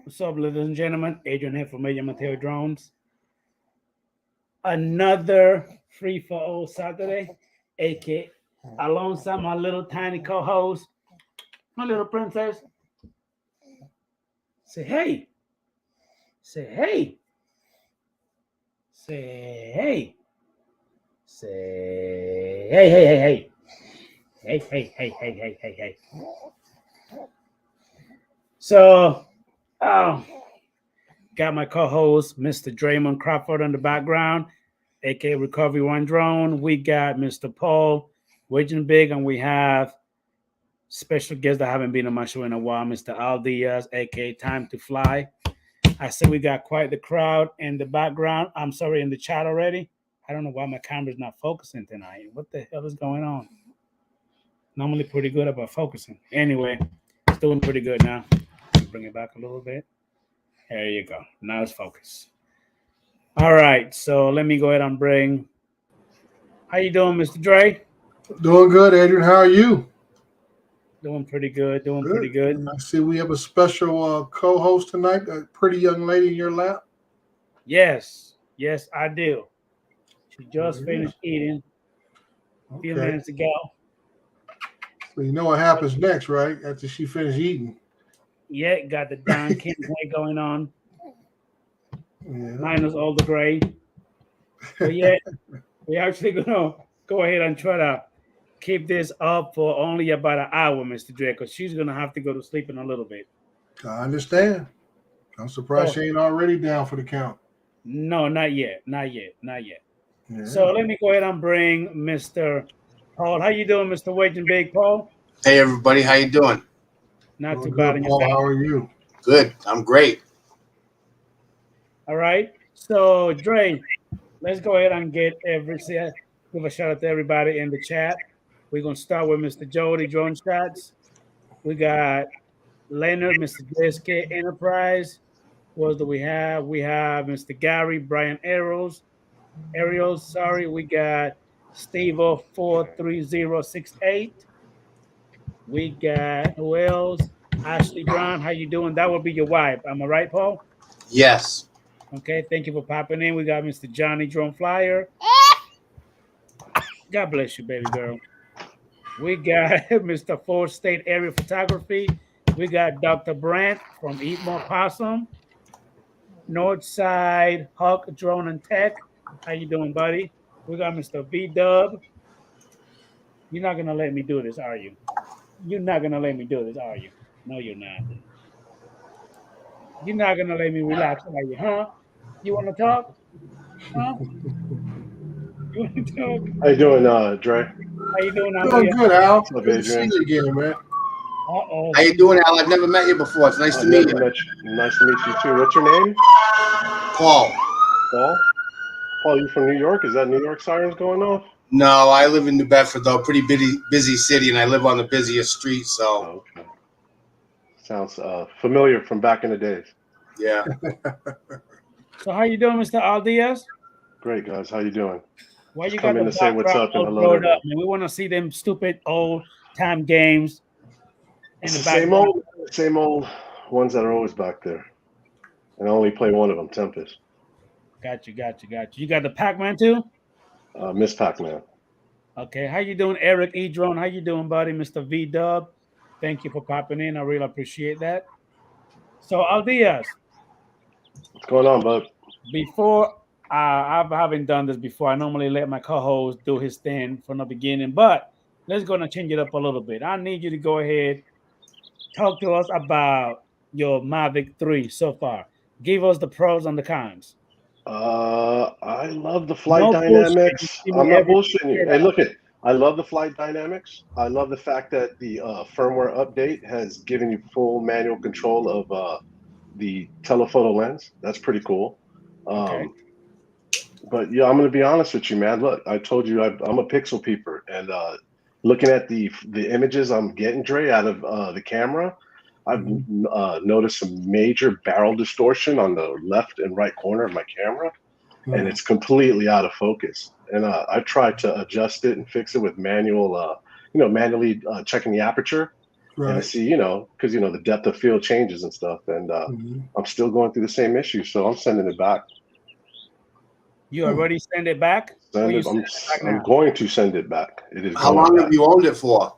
What's up, ladies and gentlemen? Adrian here from Mateo Drones. Another free for all Saturday, aka alongside my little tiny co-host, my little princess. Say hey, say hey, say hey, say hey, hey, hey, hey, hey, hey, hey, hey, hey, hey, hey. So, uh, got my co-host, Mr. Draymond Crawford, in the background, aka Recoveryone Drone. We got Mr. Paul, Widgeon Big, and we have special guest that haven't been on my show in a while, Mr. Al Diaz, aka Time to Fly. I see we got quite the crowd in the background. I'm sorry, in the chat already. I don't know why my camera's not focusing tonight. What the hell is going on? Normally pretty good about focusing. Anyway, it's doing pretty good now. Bring it back a little bit. There you go. Now it's focused. All right, so let me go ahead and bring. How you doing, Mr. Dre? Doing good, Adrian. How are you? Doing pretty good. Doing Good. pretty good. And I see we have a special co-host tonight. A pretty young lady in your lap. Yes, I do. She just finished eating a few minutes ago. So you know what happens next, right? After she finished eating. Yeah, got the Don King way going on. Yeah. Minus all the gray. But yeah, we're actually gonna go ahead and try to keep this up for only about an hour, Mr. Dre, because she's gonna have to go to sleep in a little bit. I understand. I'm surprised she ain't already down for the count. No, not yet. Yeah. So let me go ahead and bring Mr. Paul. How you doing, Mr. Wedge and Big Paul? Hey everybody, how you doing? Not too good, bad. Paul. How are you? Good. I'm great. All right. So Dre, let's go ahead and give a shout out to everybody in the chat. We're gonna start with Mr. Jody Drone Shots. We got Leonard, Mr. JSK Enterprise. What else do we have? We have Mr. Gary, Brian Ariels, sorry. We got Steve 43068. We got who else? Ashley Brown. How you doing? That would be your wife. Am I right, Paul? Yes. Okay, thank you for popping in. We got Mr. Johnny Drone Flyer. God bless you, baby girl. We got Mr. Ford State Area Photography. We got Dr. Brandt from Eat More Possum. Northside Hawk Drone and Tech. How you doing, buddy? We got Mr. V Dub. You're not gonna let me do this, are you? You're not gonna let me do this, are you? No, you're not. You're not gonna let me relax, are you? Huh? You wanna talk? Huh? You wanna talk? How you doing, Dre? How you doing, Doing good, Al. What's up, Good to see Adrian? you again, man. Uh-oh. How you doing, Al? I've never met you before. It's nice to meet you. Nice to meet you too. What's your name? Paul. Paul? Paul, you from New York? Is that New York sirens going off? No, I live in New Bedford, though. Pretty busy city, and I live on the busiest street, so. Okay. Sounds familiar from back in the days. Yeah. So how you doing, Mr. Aldias? Great, guys. How you doing? Why you Just got come in the to say what's up and all hello. blurred up, man? We want to see them stupid old time games. It's the same old ones that are always back there. And I only play one of them, Tempest. Got you. You got the Pac-Man too? Miss Pac-Man. Okay. How you doing, Eric E. Drone? How you doing, buddy? Mr. V Dub. Thank you for popping in. I really appreciate that. So Aldias, What's going on, bud? before I haven't done this before. I normally let my co-host do his thing from the beginning, but let's go and change it up a little bit. I need you to go ahead, talk to us about your Mavic 3 so far. Give us the pros and the cons. I love the flight No dynamics. bullshit. I'm not bullshitting you. Hey, look I love the flight dynamics. I love the fact that the firmware update has given you full manual control of the telephoto lens. That's pretty cool. Okay. But yeah, I'm going to be honest with you, man. Look, I told you I'm a pixel peeper, and looking at the images I'm getting, Dre, out of the camera, I've noticed some major barrel distortion on the left and right corner of my camera, and it's completely out of focus. And I tried to adjust it and fix it with manually checking the aperture, And I Right. see, because the depth of field changes and stuff, and I'm still going through the same issue, so I'm sending it back. You already send it back? I'm going to send it back. It is. How long have you owned it for?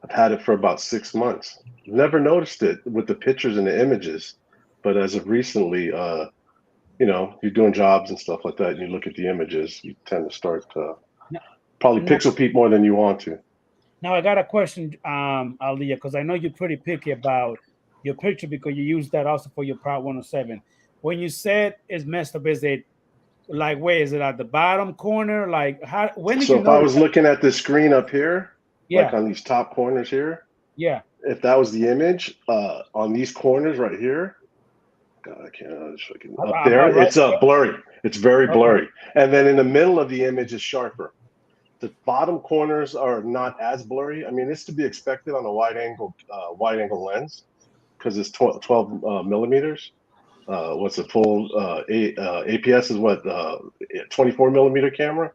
I've had it for about 6 months. Never noticed it with the pictures and the images, but as of recently, you're doing jobs and stuff like that, and you look at the images, you tend to start to probably pixel peep more than you want to. Now I got a question, Aliyah, because I know you're pretty picky about your picture because you use that also for your Prop 107. When you said it's messed up, is it like where is it at the bottom corner? Like how? When did So you if know? I was looking at the screen up here, Yeah, like on these top corners here, yeah. if that was the image on these corners right here, God, I can't. Up there, Right. it's blurry. It's very blurry, and then in the middle of the image is sharper. The bottom corners are not as blurry. I mean, it's to be expected on a wide angle lens because it's 12 millimeters. What's the full APS is what 24 millimeter camera,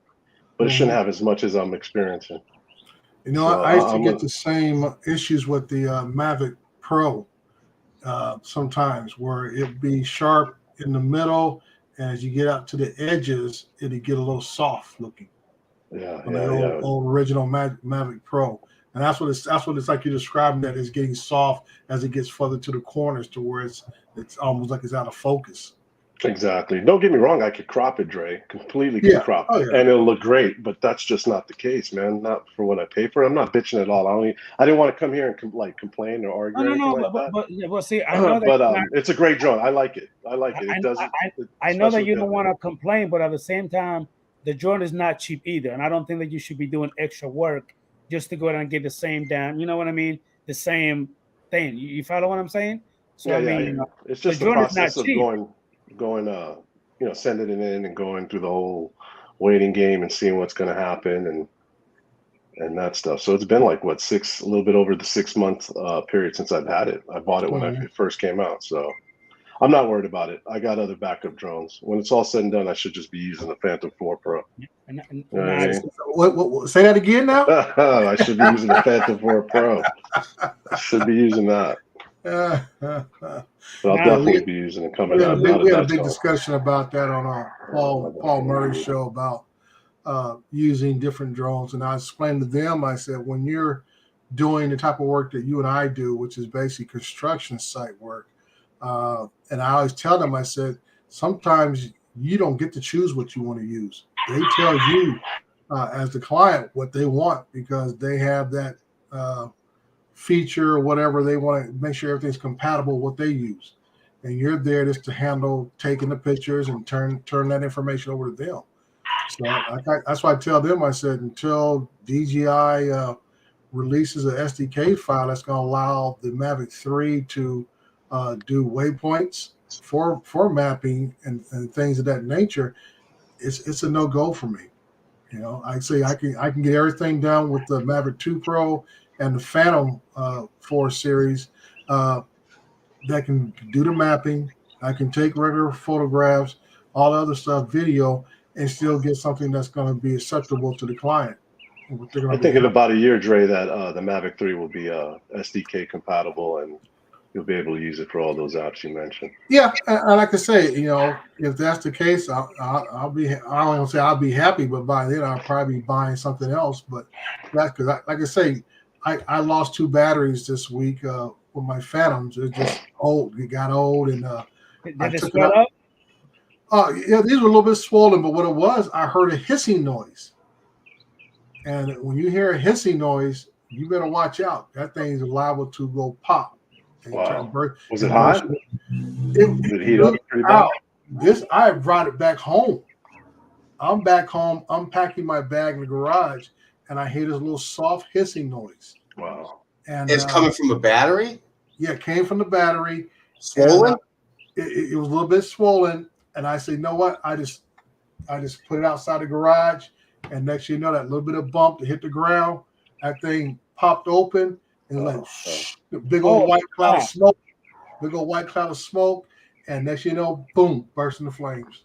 but it shouldn't have as much as I'm experiencing. I used to get the same issues with the Mavic Pro sometimes, where it'd be sharp in the middle, and as you get out to the edges, it'd get a little soft looking. The old original Mavic Pro, and that's what it's like. You're describing that it's getting soft as it gets further to the corners, to where it's almost like it's out of focus. Exactly. Don't get me wrong. I could crop it, Dre. Completely could crop it, and it'll look great. But that's just not the case, man. Not for what I pay for. I'm not bitching at all. I didn't want to come here and complain or argue. But see, I know that. But it's a great drone. I like it. I know that you don't want to complain, but at the same time, the drone is not cheap either, and I don't think that you should be doing extra work just to go ahead and get the same damn. You know what I mean? The same thing. You follow what I'm saying? So it's just the process of going, sending it in and going through the whole waiting game and seeing what's going to happen and that stuff. So it's been like a little bit over the 6 month period since I've had it. I bought it when it first came out, so I'm not worried about it. I got other backup drones. When it's all said and done, I should just be using the Phantom 4 Pro. What, say that again now? I should be using the Phantom 4 Pro. I should be using that. But I'll definitely be using it coming out. We had a big discussion about that on our Paul Murray show about using different drones. And I explained to them, I said, when you're doing the type of work that you and I do, which is basically construction site work, and I always tell them, I said, sometimes you don't get to choose what you want to use. They tell you as the client what they want because they have that feature or whatever they want to make sure everything's compatible with what they use. And you're there just to handle taking the pictures and turn that information over to them. So that's why I tell them, I said, until DJI releases an SDK file that's going to allow the Mavic 3 to do waypoints for mapping and things of that nature, it's a no-go for me. I say I can get everything done with the Mavic 2 Pro and the Phantom 4 series that can do the mapping. I can take regular photographs, all the other stuff, video, and still get something that's going to be acceptable to the client. I think in about a year, Dre, that the Mavic 3 will be SDK compatible and you'll be able to use it for all those apps you mentioned. Yeah, and like I say, if that's the case, I'll be. I don't want to say I'll be happy, but by then I'll probably be buying something else. But that's because, like I say, I lost 2 batteries this week with my Phantoms. They're just old. It got old, and I took it out. Yeah, these were a little bit swollen, but what it was, I heard a hissing noise. And when you hear a hissing noise, you better watch out. That thing's liable to go pop. Wow. Was it hot? Did it heat up pretty bad? I brought it back home. I'm back home, unpacking my bag in the garage, and I hear this little soft hissing noise. Wow. And it's coming from a battery? Yeah, it came from the battery. Swollen? It was a little bit swollen. And I said, you know what? I just put it outside the garage, and next you know, that little bit of bump to hit the ground, that thing popped open, and big old white cloud of smoke. Big old white cloud of smoke, and next you know, boom, burst into flames.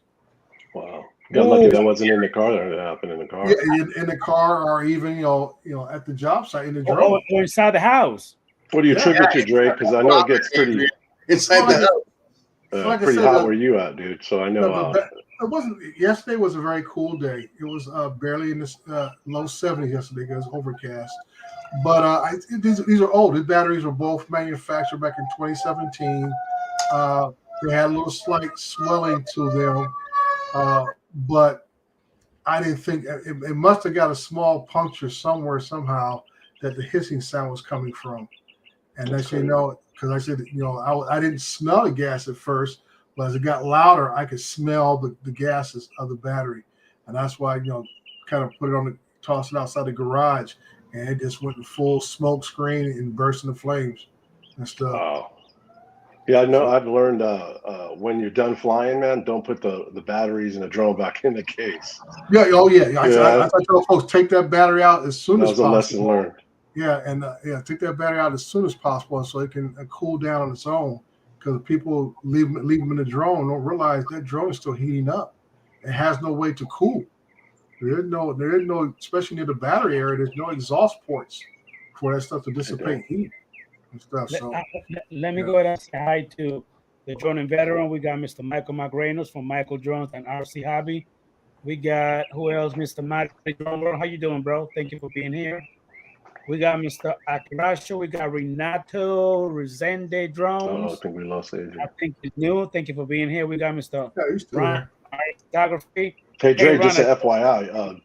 Wow. Got lucky that wasn't in the car. That happened in the car. Yeah, in the car, or even at the job site in the drone. Or inside the house. What do you attribute to, Dre? Because I know it gets pretty inside the house. Like I pretty said, hot where you at, dude. So I know. It wasn't. Yesterday was a very cool day. It was barely in the low 70s yesterday. It was overcast. But these are old. These batteries were both manufactured back in 2017. They had a little slight swelling to them, but I didn't think it must have got a small puncture somewhere somehow that the hissing sound was coming from. And next thing you know, because I said, I didn't smell the gas at first, but as it got louder, I could smell the gases of the battery, and that's why kind of put it toss it outside the garage, and it just went in full smoke screen and burst into flames and stuff. Wow. Yeah, I know. I've learned when you're done flying, man, don't put the batteries in the drone back in the case. Yeah. Oh yeah. I tell folks take that battery out as soon as possible. That was a lesson learned. Yeah, and take that battery out as soon as possible so it can cool down on its own. Because people leave them in the drone, don't realize that drone is still heating up. It has no way to cool. There is no, especially near the battery area. There's no exhaust ports for that stuff to dissipate heat and stuff. So let me go ahead and say hi to the drone and veteran. We got Mr. Michael Magrenos from Michael Drones and RC Hobby. We got who else? Mr. Matt Drone World. How you doing, bro? Thank you for being here. We got Mr. Akirasho. We got Renato Resende Drones. I think we lost Adrian. I think he's new. Thank you for being here. We got Mr. Ron Photography. Hey, Dre, just an FYI.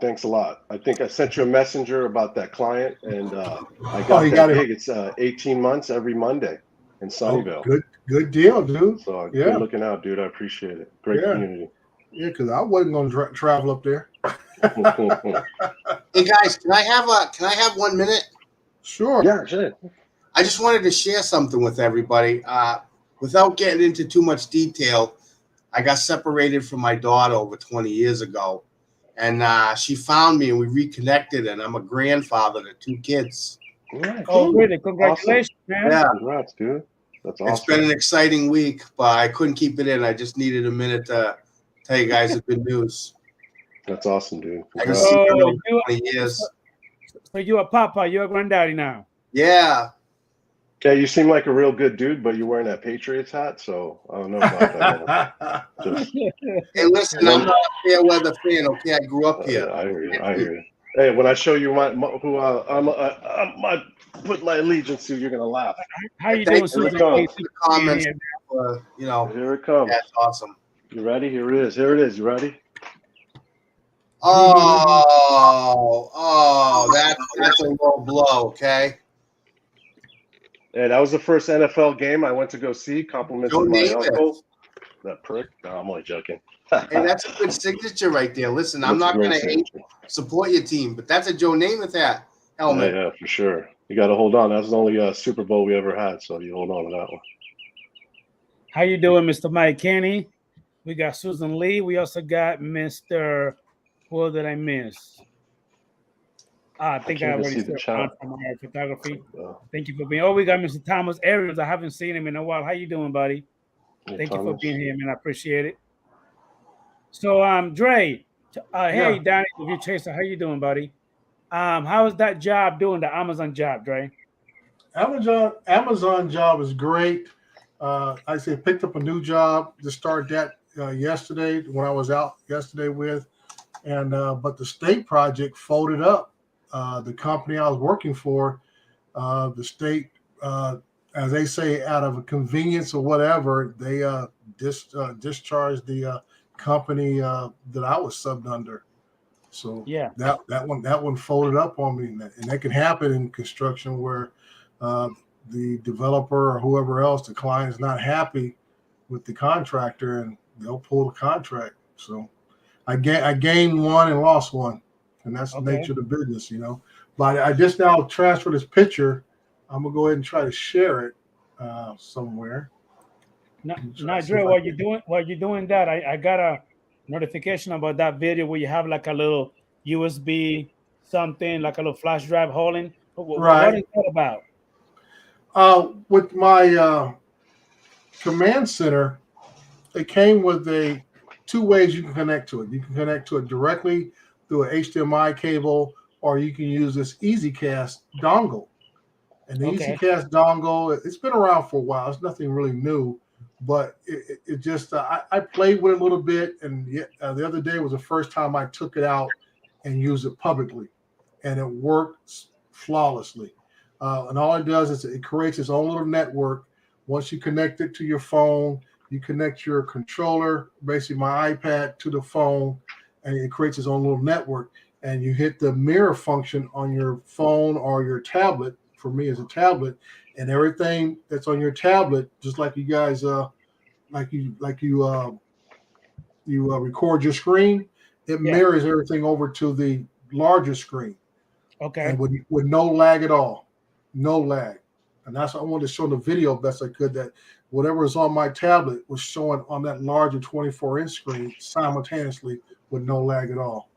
Thanks a lot. I think I sent you a messenger about that client, and I got that gig. It's 18 months every Monday in Sunnyvale. Good deal, dude. So good looking out, dude. I appreciate it. Great community. Yeah, because I wasn't going to travel up there. Hey guys, can I have 1 minute? Sure. Yeah, sure. I just wanted to share something with everybody. Without getting into too much detail, I got separated from my daughter over 20 years ago, and she found me and we reconnected, and I'm a grandfather to 2 kids. Right, oh, really? Congratulations, man. Yeah. Congrats, dude. That's awesome. It's been an exciting week, but I couldn't keep it in. I just needed a minute to tell you guys the good news. That's awesome, dude. I can see her over 20 years. So you're a papa, you're a granddaddy now. Yeah. Okay, you seem like a real good dude, but you're wearing that Patriots hat, so I don't know about that. Hey, listen, I'm not a fair weather fan. Okay, I grew up here. I hear you. Hey, when I show you I put my allegiance to, you're gonna laugh. How you doing, Susan? The comments, here it comes. That's awesome. You ready? Here it is. You ready? That's a low blow. Okay. Yeah, that was the first NFL game I went to go see. Compliments of my uncle. That prick. No, I'm only joking. Hey, that's a good signature right there. Listen, I'm not going to support your team, but that's a Joe Namath hat helmet. Yeah, for sure. You got to hold on. That's the only Super Bowl we ever had, so you hold on to that one. How you doing, Mr. Mike Kenny? We got Susan Lee. We also got Mr. What did I miss? I think I already said from our photography. Thank you for being. Oh, we got Mr. Thomas Ariels. I haven't seen him in a while. How you doing, buddy? Thank you for being here, man. I appreciate it. So, Dre, hey, Donnie, if you Chaser, how you doing, buddy? How is that job doing? The Amazon job, Dre? Amazon job is great. I picked up a new job to start that yesterday when I was out yesterday with, and but the state project folded up. The company I was working for, the state, as they say, out of a convenience or whatever, they discharged the company that I was subbed under. So that one folded up on me, and that can happen in construction where the developer or whoever else, the client, is not happy with the contractor, and they'll pull the contract. So I gained one and lost one. And that's the nature of the business, But I just now transferred this picture. I'm gonna go ahead and try to share it somewhere. Now, Dre, while you're doing that, I got a notification about that video where you have like a little USB something, like a little flash drive holding. What is that about? With my command center, it came with 2 ways you can connect to it. You can connect to it directly through an HDMI cable, or you can use this EasyCast dongle. And the Okay. EasyCast dongle, it's been around for a while. It's nothing really new, but it just I played with it a little bit, and the other day was the first time I took it out and used it publicly, and it works flawlessly. And all it does is it creates its own little network. Once you connect it to your phone, you connect your controller, basically my iPad, to the phone, and it creates its own little network. And you hit the mirror function on your phone or your tablet. For me, as a tablet, and everything that's on your tablet, just like you guys, you record your screen, it mirrors everything over to the larger screen. Okay. And with no lag at all, no lag. And that's what I wanted to show the video best I could, that whatever is on my tablet was showing on that larger 24-inch screen simultaneously with no lag at all.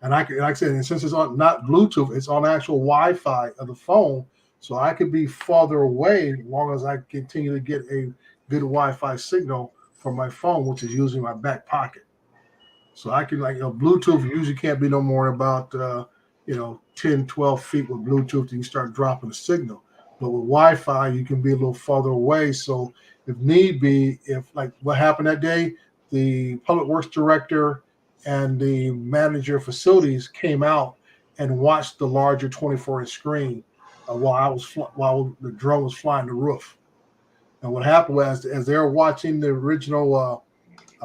And like I said, and since it's on not Bluetooth, it's on actual Wi-Fi of the phone, so I could be farther away as long as I continue to get a good Wi-Fi signal from my phone, which is usually my back pocket. So I can, Bluetooth usually can't be no more about 10, 12 feet with Bluetooth, and you start dropping the signal. But with Wi-Fi, you can be a little farther away. So if need be, if like what happened that day, the public works director and the manager of facilities came out and watched the larger 24-inch screen while the drone was flying the roof. And what happened was, as they were watching the original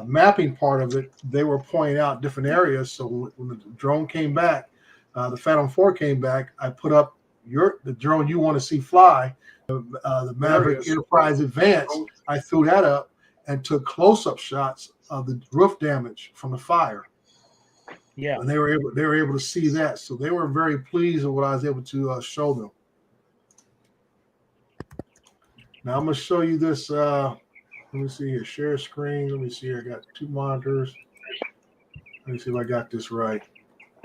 mapping part of it, they were pointing out different areas. So when the drone came back, the Phantom 4 came back, I put up the drone you want to see fly, the Maverick Enterprise Advance. I threw that up and took close-up shots of the roof damage from the fire. Yeah. And they were able to see that. So they were very pleased with what I was able to show them. Now I'm going to show you this. Let me see here. Share screen. Let me see here. I got two monitors. Let me see if I got this right.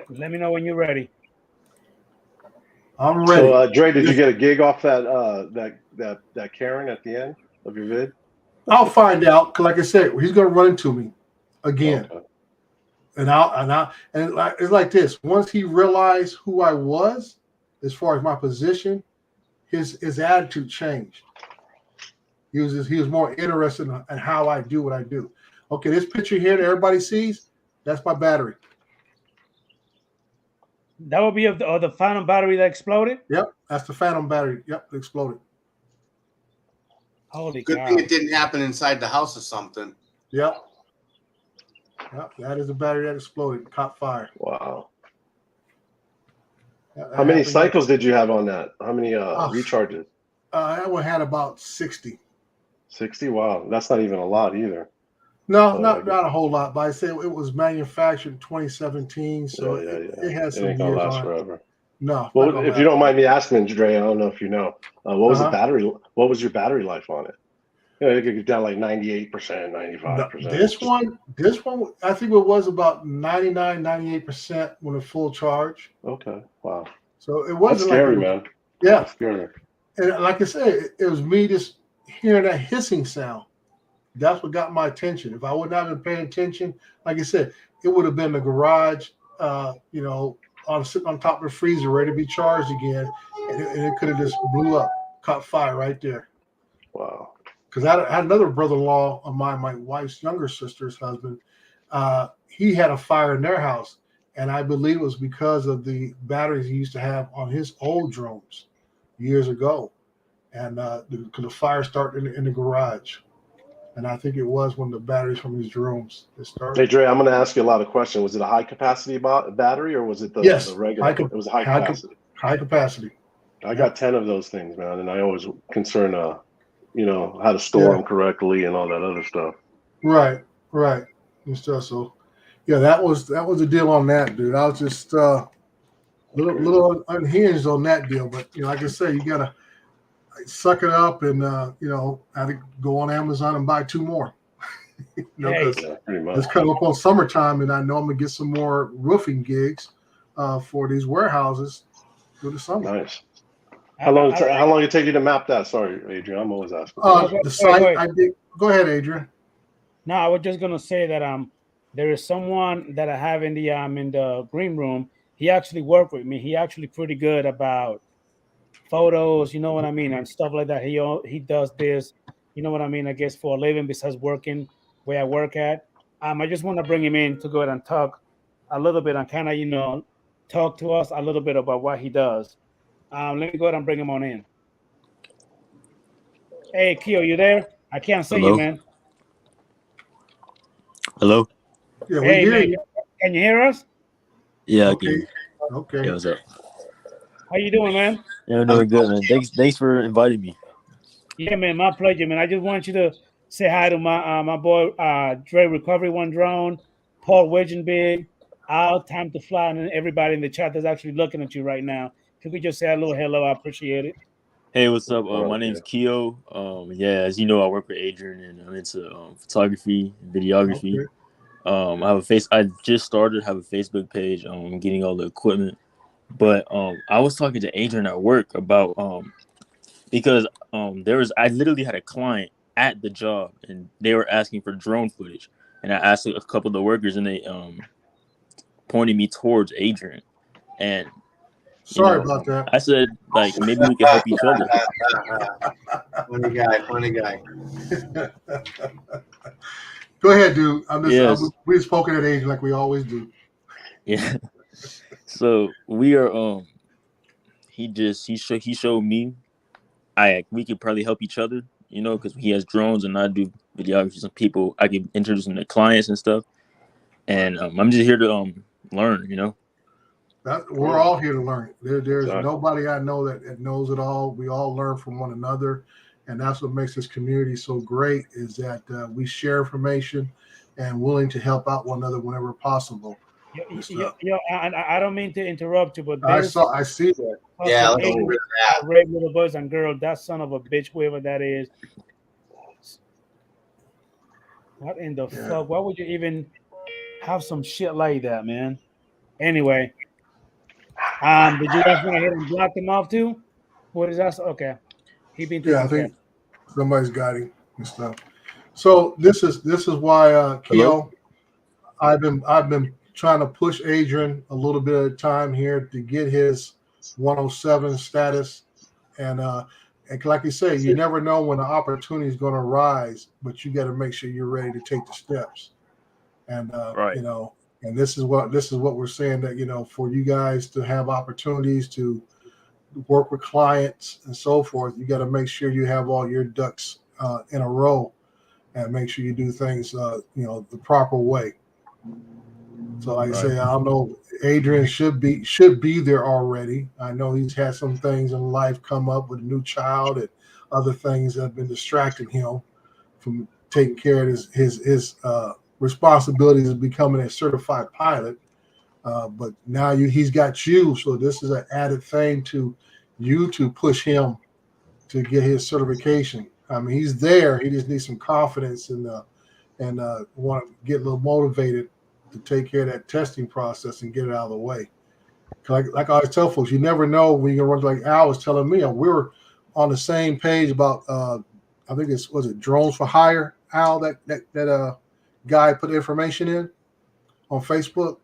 Let me know when you're ready. I'm ready. So, Dre, did you get a gig off that Karen at the end of your vid? I'll find out. Cause like I said, he's going to run into me again. Okay. And it's like this. Once he realized who I was, as far as my position, his attitude changed. He was more interested in how I do what I do. Okay, this picture here that everybody sees, that's my battery. That would be of the Phantom battery that exploded? Yep, that's the Phantom battery. Yep, it exploded. Holy Good cow. thing it didn't happen inside the house or something. Yep. Yep, that is the battery that exploded, caught fire. Wow. How many cycles did you have on that? How many recharges? That one had about 60. 60? Wow, that's not even a lot either. No, not a whole lot. But I say it was manufactured in 2017, so it has some years on it. Last forever. No. Well, if you don't mind me asking, Dre, I don't know if you know, what was the battery? What was your battery life on it? It could get down like 98%, 95%. No, this one, I think it was about 99, 98% when it's full charge. Okay, wow. So it wasn't scary, man. Yeah, that's scary. And like I said, it was me just hearing that hissing sound. That's what got my attention. If I would not have been paying attention, like I said, it would have been the garage, on top of the freezer, ready to be charged again, and it could have just blew up, caught fire right there. Wow. Because I had another brother-in-law of mine, my wife's younger sister's husband. He had a fire in their house, and I believe it was because of the batteries he used to have on his old drones years ago, and the fire started in the garage. And I think it was one of the batteries from his drones that started. Hey, Dre, I'm going to ask you a lot of questions. Was it a high-capacity battery, or was it the regular? It was high capacity. High capacity. I got 10 of those things, man, and I always concern, how to store them correctly and all that other stuff. Right. And stuff. So, yeah, that was the deal on that, dude. I was just little unhinged on that deal, but like I say, you gotta suck it up and I had to go on Amazon and buy 2 more. Because it's coming up on summertime, and I know I'm gonna get some more roofing gigs for these warehouses through the summer. Nice. How long did it take you to map that? Sorry, Adrian, I'm always asking. The site I did. Go ahead, Adrian. No, I was just gonna say that there is someone that I have in the green room. He actually worked with me. He actually pretty good about photos, you know what I mean, and stuff like that. He does this, you know what I mean, I guess for a living besides working where I work at. I just want to bring him in to go ahead and talk a little bit and kind of, talk to us a little bit about what he does. Let me go ahead and bring him on in. Hey, Keo, you there? I can't see you, Hello? man. Hello? Yeah, we Hey, hear man, you. can you hear us? Yeah, I can Okay. hear you. Okay. Yeah, what's up? How you doing, man? Yeah, I'm doing good, man. Thanks for inviting me. Yeah, man, my pleasure, man. I just want you to say hi to my boy Dre Recoveryone Drone, Paul Big, Al Time to Fly, and everybody in the chat that's actually looking at you right now. If you could just say a little hello, I appreciate it. Hey, what's up? What My up, name's man? Keo. Yeah, as you know, I work with Adrian, and I'm into photography, videography. Okay. I have a face. I just started have a Facebook page. I'm getting all the equipment, but I was talking to Adrian at work about because I literally had a client at the job, and they were asking for drone footage, and I asked a couple of the workers, and they pointed me towards Adrian, and Sorry about that. I said, like, maybe we could help each other. Funny guy. Go ahead, dude. Yes. We've spoken at age like we always do. Yeah. So we are he showed me we could probably help each other, because he has drones and I do videography. Some people I could introduce him to clients and stuff. And I'm just here to learn. We're all here to learn. There's Exactly. nobody I know that knows it all. We all learn from one another, and that's what makes this community so great. Is that we share information and willing to help out one another whenever possible. I don't mean to interrupt you, but I there's see that. Yeah, some let's Asian get rid of that. red little boys and girls. That son of a bitch, whoever that is. What in the Yeah. fuck? Why would you even have some shit like that, man? Anyway, did you guys want to hit and block them off too? What is that? Okay, he been Yeah, I taken care of. think somebody's got him and stuff. So this is why Hello? Keo, I've been trying to push Adrian a little bit at a time here to get his 107 status, and like you say, you never know when the opportunity is going to rise, but you got to make sure you're ready to take the steps. And Right. and this is what we're saying, that for you guys to have opportunities to work with clients and so forth, you got to make sure you have all your ducks in a row and make sure you do things the proper way. So like I say, I don't know, Adrian should be there already. I know he's had some things in life come up with a new child and other things that have been distracting him from taking care of his responsibilities of becoming a certified pilot. But now he's got you, so this is an added thing to you to push him to get his certification. I mean, he's there. He just needs some confidence and want to get a little motivated to take care of that testing process and get it out of the way. Like I always tell folks, you never know when you're going to run. Like Al was telling me, we were on the same page about I think was it drones for hire, Al, that guy put information in on Facebook,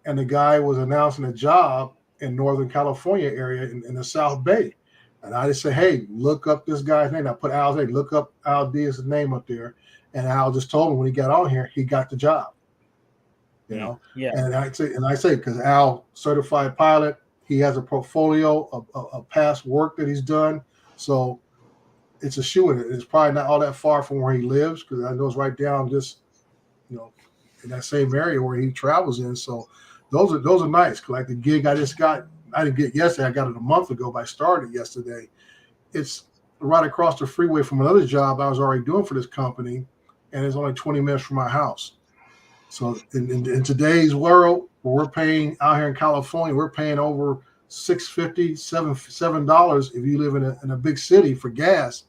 and the guy was announcing a job in Northern California area in the South Bay. And I just say, hey, look up this guy's name. I put Al's name, look up Al Diaz's name up there. And Al just told me when he got on here, he got the job. Yeah. And I say, because Al, certified pilot, he has a portfolio of past work that he's done. So it's a shoe in it. It's probably not all that far from where he lives, because I know it's right down just, in that same area where he travels in. So those are nice. Like the gig I just got, I didn't get yesterday. I got it a month ago, but I started yesterday. It's right across the freeway from another job I was already doing for this company, and it's only 20 minutes from my house. So in today's world, where we're paying out here in California, we're paying over $6.50, $7 if you live in a big city for gas.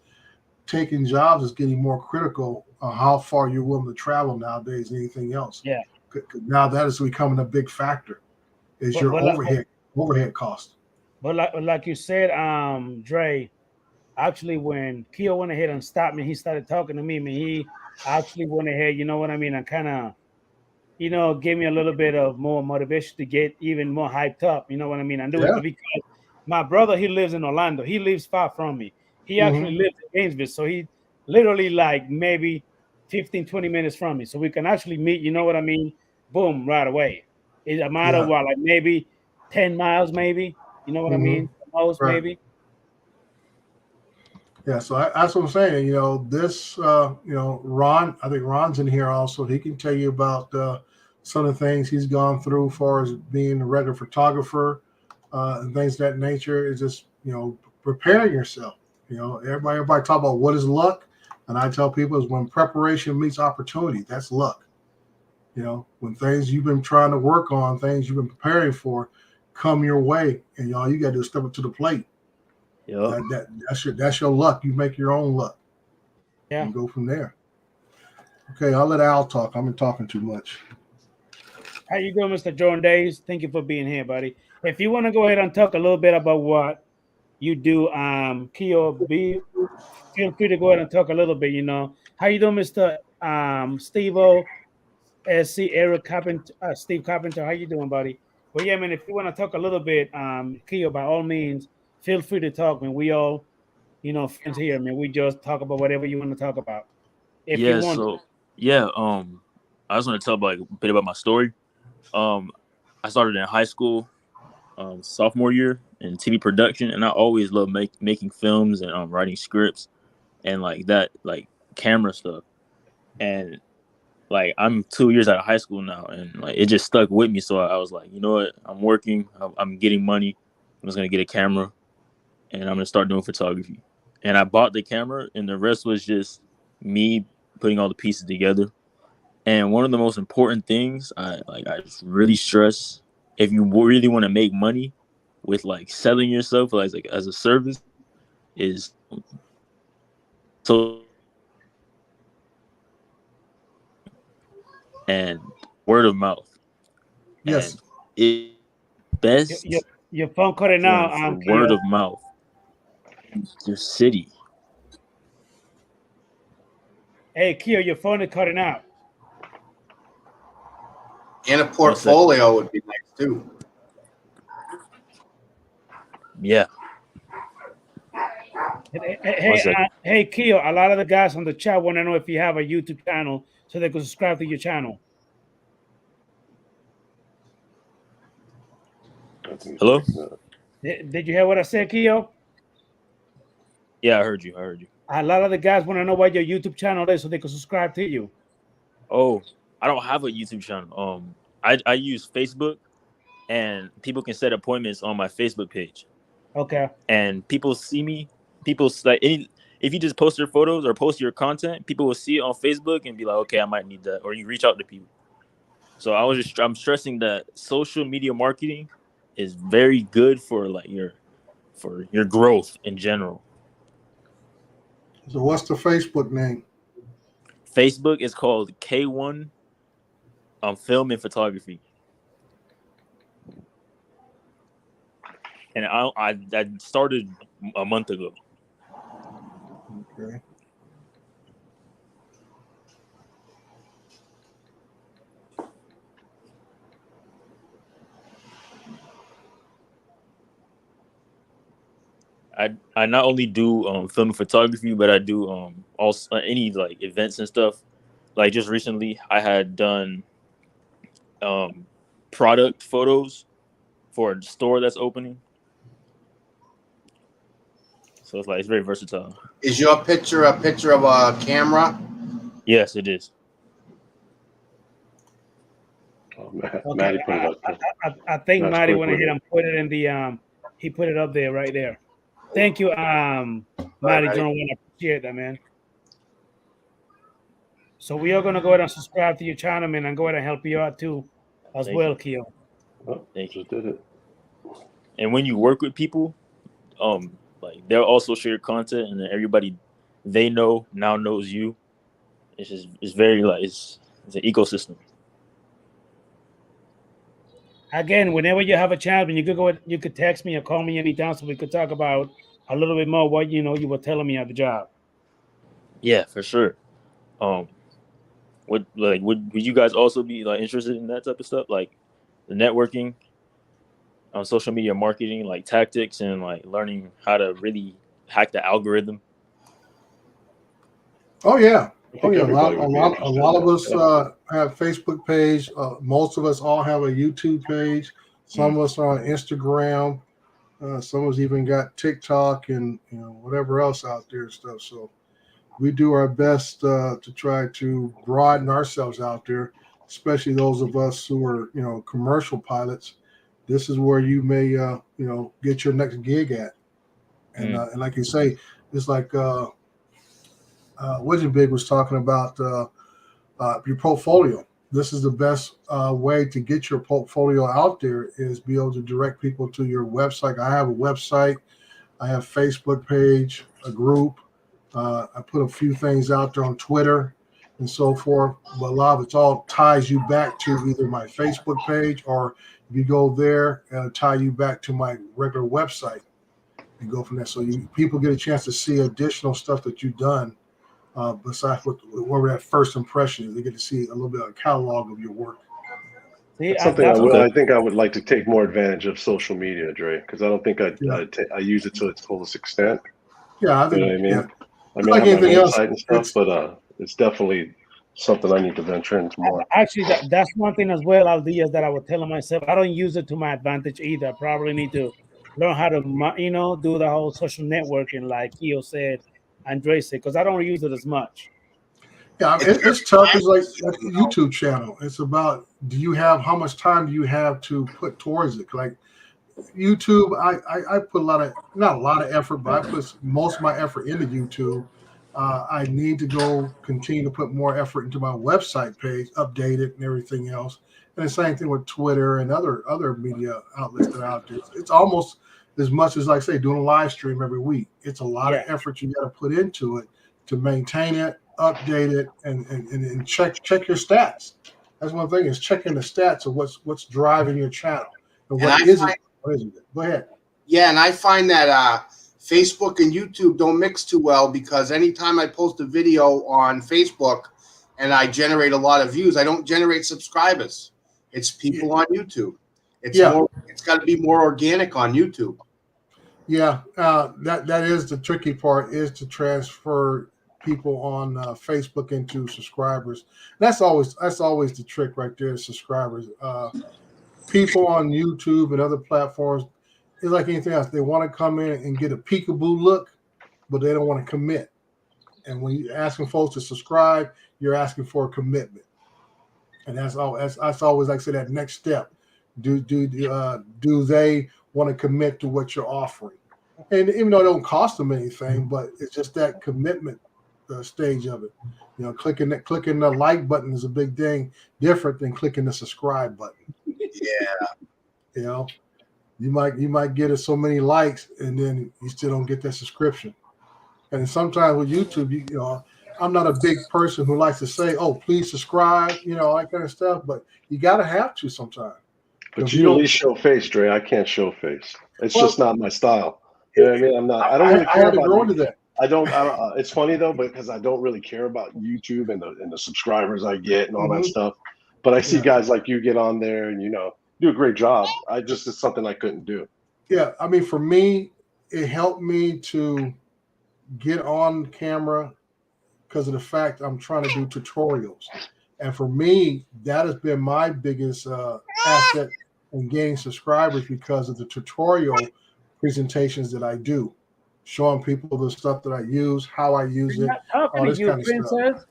Taking jobs is getting more critical on how far you're willing to travel nowadays than anything else. Yeah. Now that is becoming a big factor. Is your overhead cost. But like you said, Dre, actually when Keo went ahead and stopped me, he started talking to me. He actually went ahead, you know what I mean, and kind of, gave me a little bit of more motivation to get even more hyped up. You know what I mean? And do it because My brother, he lives in Orlando. He lives far from me. He actually Mhm. lives in Gainesville, so he literally like maybe 15, 20 minutes from me. So we can actually meet, you know what I mean? Boom, right away. It's a matter of Yeah. what, like maybe 10 miles, maybe. You know what I Mhm. mean? The most, Right. maybe. Yeah. So that's what I'm saying. Ron, I think Ron's in here also. He can tell you about some of the things he's gone through as far as being a regular photographer and things of that nature. Is just, preparing yourself. Everybody talk about what is luck. And I tell people is when preparation meets opportunity, that's luck. When things you've been trying to work on, things you've been preparing for, come your way, and all you got to do is step up to the plate. Yep. That's your luck. You make your own luck Yeah. and go from there. Okay, I'll let Al talk. I've been talking too much. How you doing, Mr. Jordan Days? Thank you for being here, buddy. If you want to go ahead and talk a little bit about what you do, Keo, feel free to go ahead and talk a little bit. How you doing, Mr. Steve-O, SC Eric Carpenter, Steve Carpenter? How you doing, buddy? Well, yeah, man. If you want to talk a little bit, Keo, by all means, feel free to talk, man. We all, friends here, man. We just talk about whatever you want to talk about, if you Yeah. want. So yeah. I just want to tell like a bit about my story. Um, I started in high school, sophomore year in TV production, and I always loved making films and writing scripts and like that, like camera stuff. And like I'm 2 years out of high school now, and like it just stuck with me. So I was like, you know what? I'm working. I'm getting money. I'm just gonna get a camera, and I'm gonna start doing photography. And I bought the camera, and the rest was just me putting all the pieces together. And one of the most important things I just really stress, if you really want to make money with like selling yourself like as a service, is so and word of mouth. Yes. And it Your, your, best your phone cutting form out, for word Keo. of mouth in your city. Hey, Keo, your phone is cutting out. And a 1 second. portfolio would be nice too. Yeah. Hey, 1 second. hey, Keo, a lot of the guys on the chat want to know if you have a YouTube channel so they can subscribe to your channel. Hello? Did you hear what I said, Keo? Yeah, I heard you. I heard you. A lot of the guys want to know what your YouTube channel is so they can subscribe to you. Oh, I don't have a YouTube channel. I use Facebook, and people can set appointments on my Facebook page. Okay. And people see me. People like if you just post your photos or post your content, people will see it on Facebook and be like, okay, I might need that. Or you reach out to people. So I'm stressing that social media marketing is very good for like your growth in general. So what's the Facebook name? Facebook is called K1 Film and Photography. And I started a month ago. Okay. I not only do film and photography, but I do also any like events and stuff. Like just recently, I had done product photos for a store that's opening. So it's very versatile. Is your picture a picture of a camera? Yes, it is. Oh, Okay. Maddie put it up. I think That's Matty quick went with ahead it. and put it in the he put it up there right there. Thank you, Matty Alrighty. John. I appreciate that, man. So we are gonna go ahead and subscribe to your channel, man, and go ahead and help you out too, as Thank well, you. Keo. Oh, Thank you. just did it. And when you work with people, like they'll also share your content, and then everybody they know now knows you. It's very like it's an ecosystem. Again, whenever you have a chance, when you could text me or call me anytime so we could talk about a little bit more what you were telling me at the job. Yeah, for sure. Um, would you guys also be like interested in that type of stuff, like the networking? social media marketing, like tactics and like learning how to really hack the algorithm? Oh yeah, I oh think yeah. everybody would be A interested lot in of that. us have Facebook page. Most of us all have a YouTube page. Some of us are on Instagram. Some of us even got TikTok and whatever else out there and stuff. So we do our best to try to broaden ourselves out there, especially those of us who are commercial pilots. This is where you may get your next gig at, and like you say, it's like Widget Big was talking about your portfolio. This is the best way to get your portfolio out there is be able to direct people to your website. I have a website. I have Facebook page, a group. I put a few things out there on Twitter and so forth. But a lot of it all ties you back to either my Facebook page or if you go there, it'll tie you back to my regular website and go from there. So people get a chance to see additional stuff that you've done besides what that first impression is. They get to see a little bit of a catalog of your work. See, That's something that's Okay. I think I would like to take more advantage of social media, Dre, because I don't think I use it to its fullest extent. Yeah, I You think know what I mean? yeah. I mean, Like I have my anything else, website and stuff, but it's definitely something I need to venture into more. actually that's one thing as well, ideas that I was telling myself. I don't use it to my advantage either. I probably need to learn how to do the whole social networking like Keo said, Andre said, because I don't use it as much. Yeah, I mean, It's it's tough. It's like a YouTube channel. It's about how much time do you have to put towards it? Like YouTube, I put not a lot of effort, but I put most of my effort into YouTube. I need to go continue to put more effort into my website page, update it, and everything else. And the same thing with Twitter and other media outlets that are out there. It's almost as much as, like I say, doing a live stream every week. It's a lot of effort you got to put into it to maintain it, update it, and check your stats. That's one thing is checking the stats of what's driving your channel and what isn't. What isn't it? Go ahead. Yeah, and I find that Facebook and YouTube don't mix too well because anytime I post a video on Facebook and I generate a lot of views, I don't generate subscribers. It's people on YouTube. It's got to be more organic on YouTube. Yeah, that is the tricky part is to transfer people on Facebook into subscribers. That's always the trick right there. Subscribers. People on YouTube and other platforms, it's like anything else. They want to come in and get a peekaboo look, but they don't want to commit. And when you're asking folks to subscribe, you're asking for a commitment. And that's always like I say that next step. Do they want to commit to what you're offering? And even though it don't cost them anything, but it's just that commitment stage of it. Clicking the like button is a big thing, different than clicking the subscribe button. Yeah. You might get so many likes and then you still don't get that subscription. And sometimes with YouTube, I'm not a big person who likes to say, "Oh, please subscribe," that kind of stuff. But you got to have to sometimes. But you at least show face, Dre. I can't show face. It's just not my style. You know what I mean? I'm not. I don't really care about that. I don't. It's funny though, because I don't really care about YouTube and the subscribers I get and all that stuff. But I see guys like you get on there and do a great job. It's something I couldn't do. Yeah, I mean, for me, it helped me to get on camera because of the fact I'm trying to do tutorials, and for me, that has been my biggest asset in gaining subscribers because of the tutorial presentations that I do, showing people the stuff that I use, how I use it, all this kind of stuff.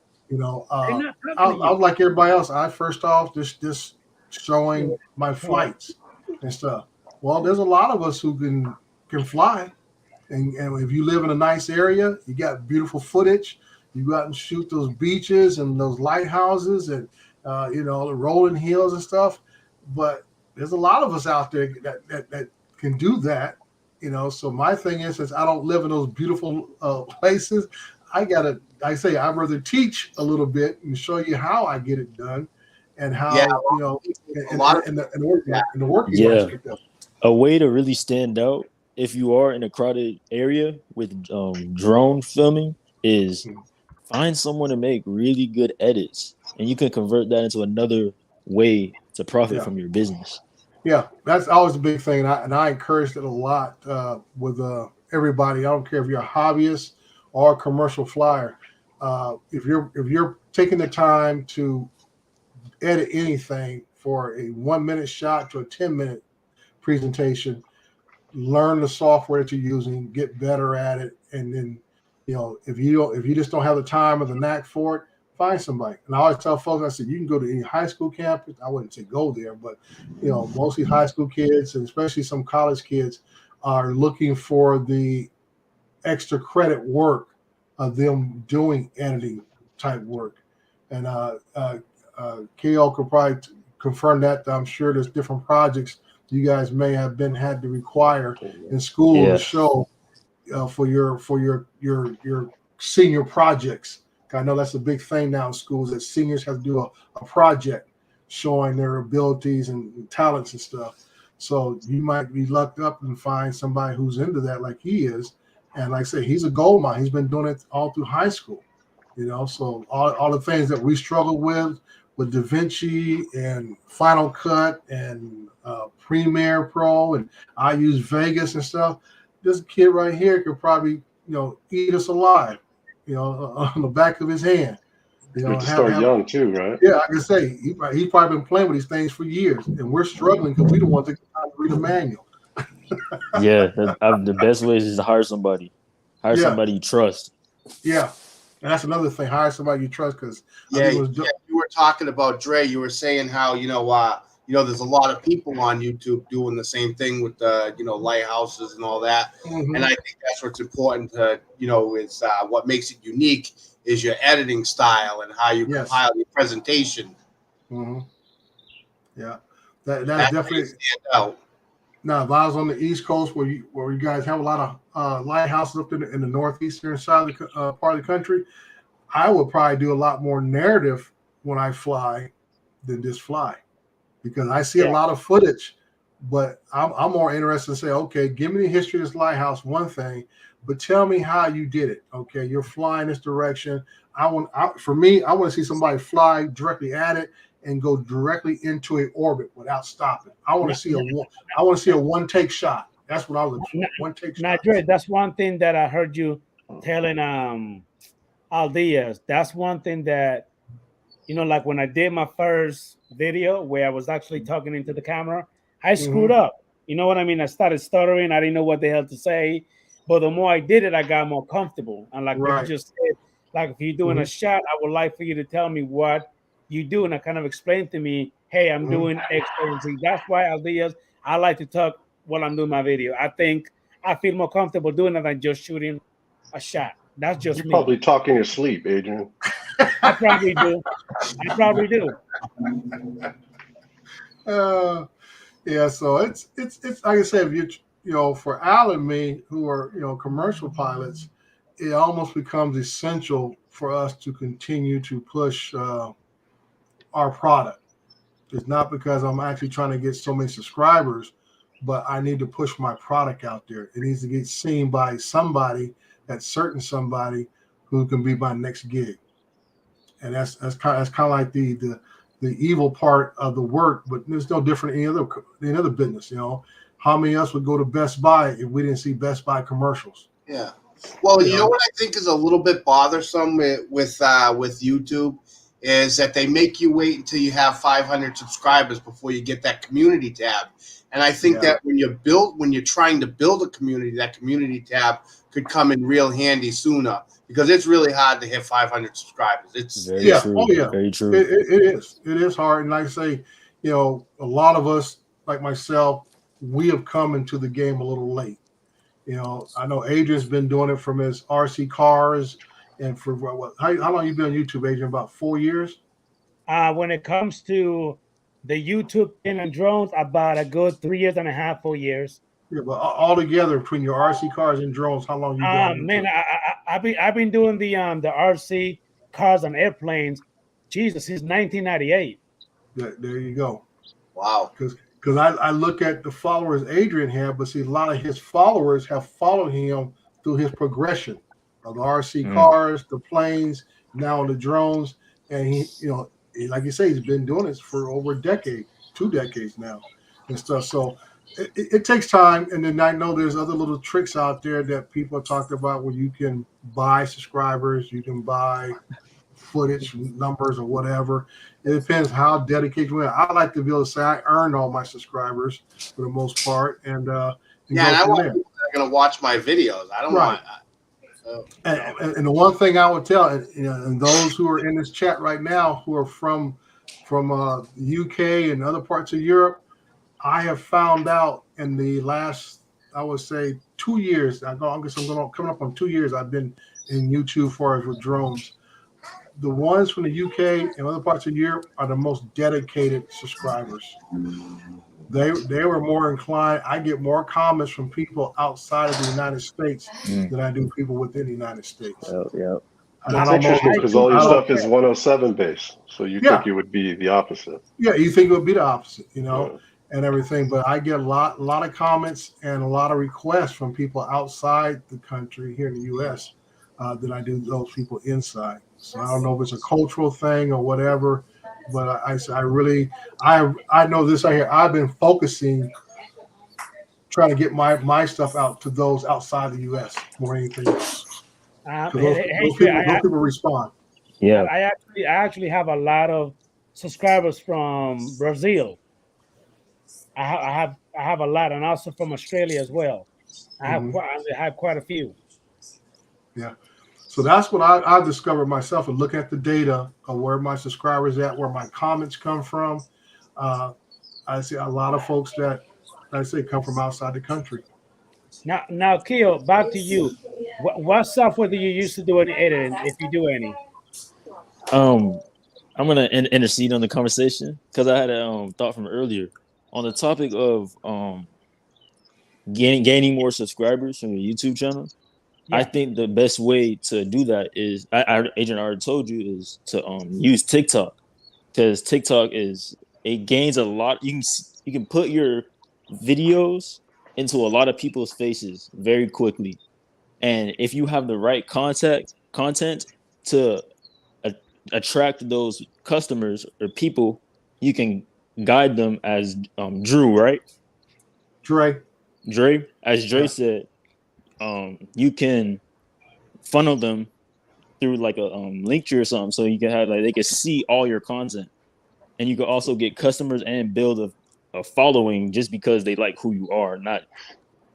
I was like everybody else. I first off just showing my flights and stuff. Well, there's a lot of us who can fly, and if you live in a nice area, you got beautiful footage. You go out and shoot those beaches and those lighthouses and the rolling hills and stuff. But there's a lot of us out there that can do that. So my thing is, since I don't live in those beautiful places, I'd rather teach a little bit and show you how I get it done and how, the working aspect of it. A way to really stand out if you are in a crowded area with drone filming is find someone to make really good edits, and you can convert that into another way to profit from your business. Yeah, that's always a big thing, and I encourage it a lot with everybody. I don't care if you're a hobbyist or a commercial flyer. If you're taking the time to edit anything for a 1 minute shot to a 10-minute presentation, learn the software that you're using, get better at it, and then if you just don't have the time or the knack for it, find somebody. And I always tell folks, I said, you can go to any high school campus. I wouldn't say go there, but mostly high school kids and especially some college kids are looking for the extra credit work of them doing editing type work. And KO could probably confirm that. I'm sure there's different projects you guys may have had to require in school to show for your senior projects. I know that's a big thing now in schools that seniors have to do a project showing their abilities and talents and stuff. So you might be lucked up and find somebody who's into that like he is. And like I say, he's a gold mine. He's been doing it all through high school, so all the things that we struggle with DaVinci and Final Cut and Premiere Pro, and I use Vegas and stuff. This kid right here could probably, eat us alive, on the back of his hand. Good to start young too, right? Yeah, I can say he's probably been playing with these things for years, and we're struggling because we don't want to read a manual. Yeah, the best way is to hire somebody. Hire somebody you trust. Yeah, and that's another thing. Hire somebody you trust because you were talking about Dre. You were saying how there's a lot of people on YouTube doing the same thing with the lighthouses and all that. Mm-hmm. And I think that's what's important to is what makes it unique is your editing style and how you compile your presentation. Mm-hmm. Yeah, that's definitely stand out. Now, if I was on the East Coast, where you guys have a lot of lighthouses up in the northeastern side of the part of the country, I would probably do a lot more narrative when I fly than just fly, because I see a lot of footage, but I'm more interested in say, okay, give me the history of this lighthouse, one thing, but tell me how you did it. Okay, you're flying this direction. I want to see somebody fly directly at it and go directly into an orbit without stopping. I want to see a one take shot. That's what I was looking for. One take shot. Now, Dre, that's one thing that I heard you telling Aldias. That's one thing that like when I did my first video where I was actually talking into the camera, I screwed up. You know what I mean? I started stuttering. I didn't know what the hell to say. But the more I did it, I got more comfortable. And like you just said, like if you're doing a shot, I would like for you to tell me what you do, and I kind of explain to me, hey, I'm doing X, Y, and Z. That's why I like to talk while I'm doing my video. I think I feel more comfortable doing it than just shooting a shot. That's just You're probably talking in your sleep, Adrian. I probably do. Yeah, so it's like I said, if for Al and me who are commercial pilots, it almost becomes essential for us to continue to push our product. It's not because I'm actually trying to get so many subscribers, but I need to push my product out there. It needs to get seen by somebody, that certain somebody who can be my next gig. And that's kind of like the evil part of the work, but it's no different in any other business. How many of us would go to Best Buy if we didn't see Best Buy commercials? Yeah. Well, you know what I think is a little bit bothersome with YouTube is that they make you wait until you have 500 subscribers before you get that community tab. And I think that when you're trying to build a community, that community tab could come in real handy sooner, because it's really hard to hit 500 subscribers. It's very true. Oh, yeah. Very true. It is hard. And like I say, a lot of us, like myself, we have come into the game a little late. I know Adrian's been doing it from his RC cars, and for how long you been on YouTube, Adrian? About 4 years. When it comes to the YouTube and drones, about a good 3.5 years, 4 years. Yeah, but all together between your RC cars and drones, how long you been? Man, I've been doing the RC cars and airplanes, Jesus, since 1998. There you go. Wow. Because I look at the followers Adrian had, but see, a lot of his followers have followed him through his progression of the RC cars, the planes, now the drones. And he, like you say, he's been doing this for over a decade, 2 decades now. and stuff. So it takes time. And then I know there's other little tricks out there that people talked about where you can buy subscribers, you can buy footage, numbers, or whatever. It depends how dedicated you are. I like to be able to say I earned all my subscribers for the most part, and yeah, and I want people that are going to watch my videos. I don't want. And the one thing I would tell, and those who are in this chat right now who are from the UK and other parts of Europe, I have found out in the last, I would say, 2 years. I guess I'm coming up on 2 years. I've been in YouTube for with drones. The ones from the UK and other parts of Europe are the most dedicated subscribers. They were more inclined. I get more comments from people outside of the United States than I do people within the United States. Yeah. That's interesting because all your stuff is 107 base. So you think it would be the opposite. Yeah, you think it would be the opposite, and everything. But I get a lot of comments and a lot of requests from people outside the country here in the U.S. Than I do those people inside. So I don't know if it's a cultural thing or whatever. But I know this right here. I've been focusing, trying to get my stuff out to those outside the U.S. more than anything else. Those people respond. Yeah, I actually have a lot of subscribers from Brazil. I have a lot, and also from Australia as well. I have quite a few. Yeah. So that's what I discovered myself and looking at the data of where my subscribers at, where my comments come from. I see a lot of folks that I say come from outside the country. Now, Keo, back to you. What software do you use to do any editing, if you do any? I'm gonna intercede on the conversation because I had a thought from earlier on the topic of gaining more subscribers from your YouTube channel. Yeah. I think the best way to do that is, Adrian already told you, is to use TikTok, because TikTok gains a lot. You can put your videos into a lot of people's faces very quickly, and if you have the right content to attract those customers or people, you can guide them as Drew, right? Dre, as Dre said. You can funnel them through like a link tree or something, so you can have they can see all your content, and you can also get customers and build a following just because they like who you are, not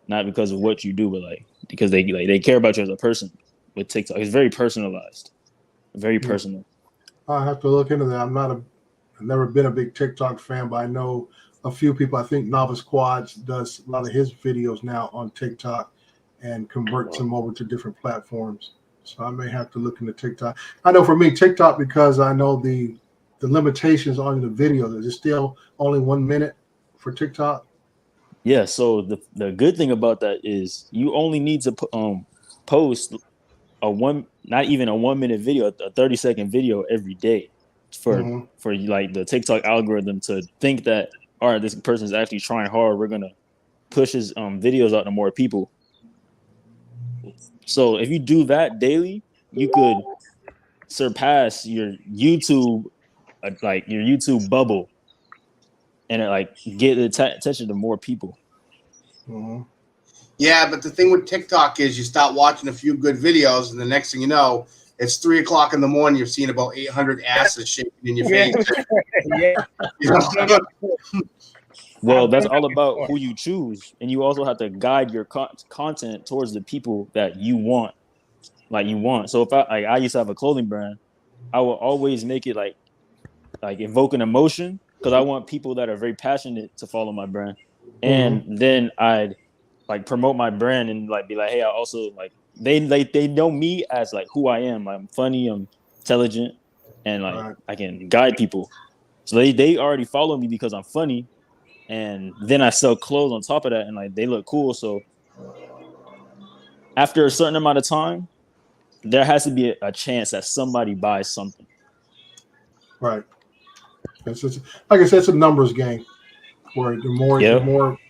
because of what you do, but because they care about you as a person. With TikTok, it's very personalized, very personal. I have to look into that. I've never been a big TikTok fan, but I know a few people. I think Novice Quads does a lot of his videos now on TikTok and converts them over to different platforms. So I may have to look into TikTok. I know for me, TikTok, because I know the limitations on the video. Is it still only 1 minute for TikTok? Yeah. So the good thing about that is you only need to post not even a 1 minute video, a 30-second video every day for like the TikTok algorithm to think that, all right, this person is actually trying hard. We're gonna push his videos out to more people. So if you do that daily, you could surpass your YouTube, your YouTube bubble, and get the attention to more people. Mm-hmm. Yeah, but the thing with TikTok is you start watching a few good videos, and the next thing you know, it's 3 o'clock in the morning. You're seeing about 800 asses shaking in your face. Well, that's all about who you choose, and you also have to guide your content towards the people that you want. So if I used to have a clothing brand, I will always make it like evoke an emotion, because I want people that are very passionate to follow my brand, and then I'd promote my brand and be like, hey, I also they know me as who I am. I'm funny, I'm intelligent, and I can guide people. So they already follow me because I'm funny. And then I sell clothes on top of that, and they look cool. So after a certain amount of time, there has to be a chance that somebody buys something. Right. It's like I said, it's a numbers game where the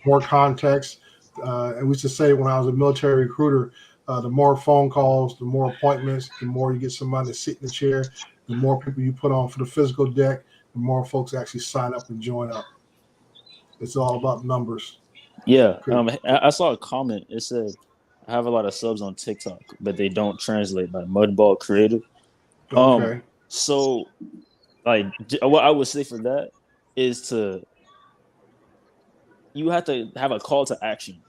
more context. And we used to say when I was a military recruiter, the more phone calls, the more appointments, the more you get somebody to sit in the chair, the more people you put on for the physical deck, the more folks actually sign up and join up. It's all about numbers. Yeah. I saw a comment. It said, "I have a lot of subs on TikTok, but they don't translate by Mudball Creative." Okay. So, like, what I would say for that is you have to have a call to action.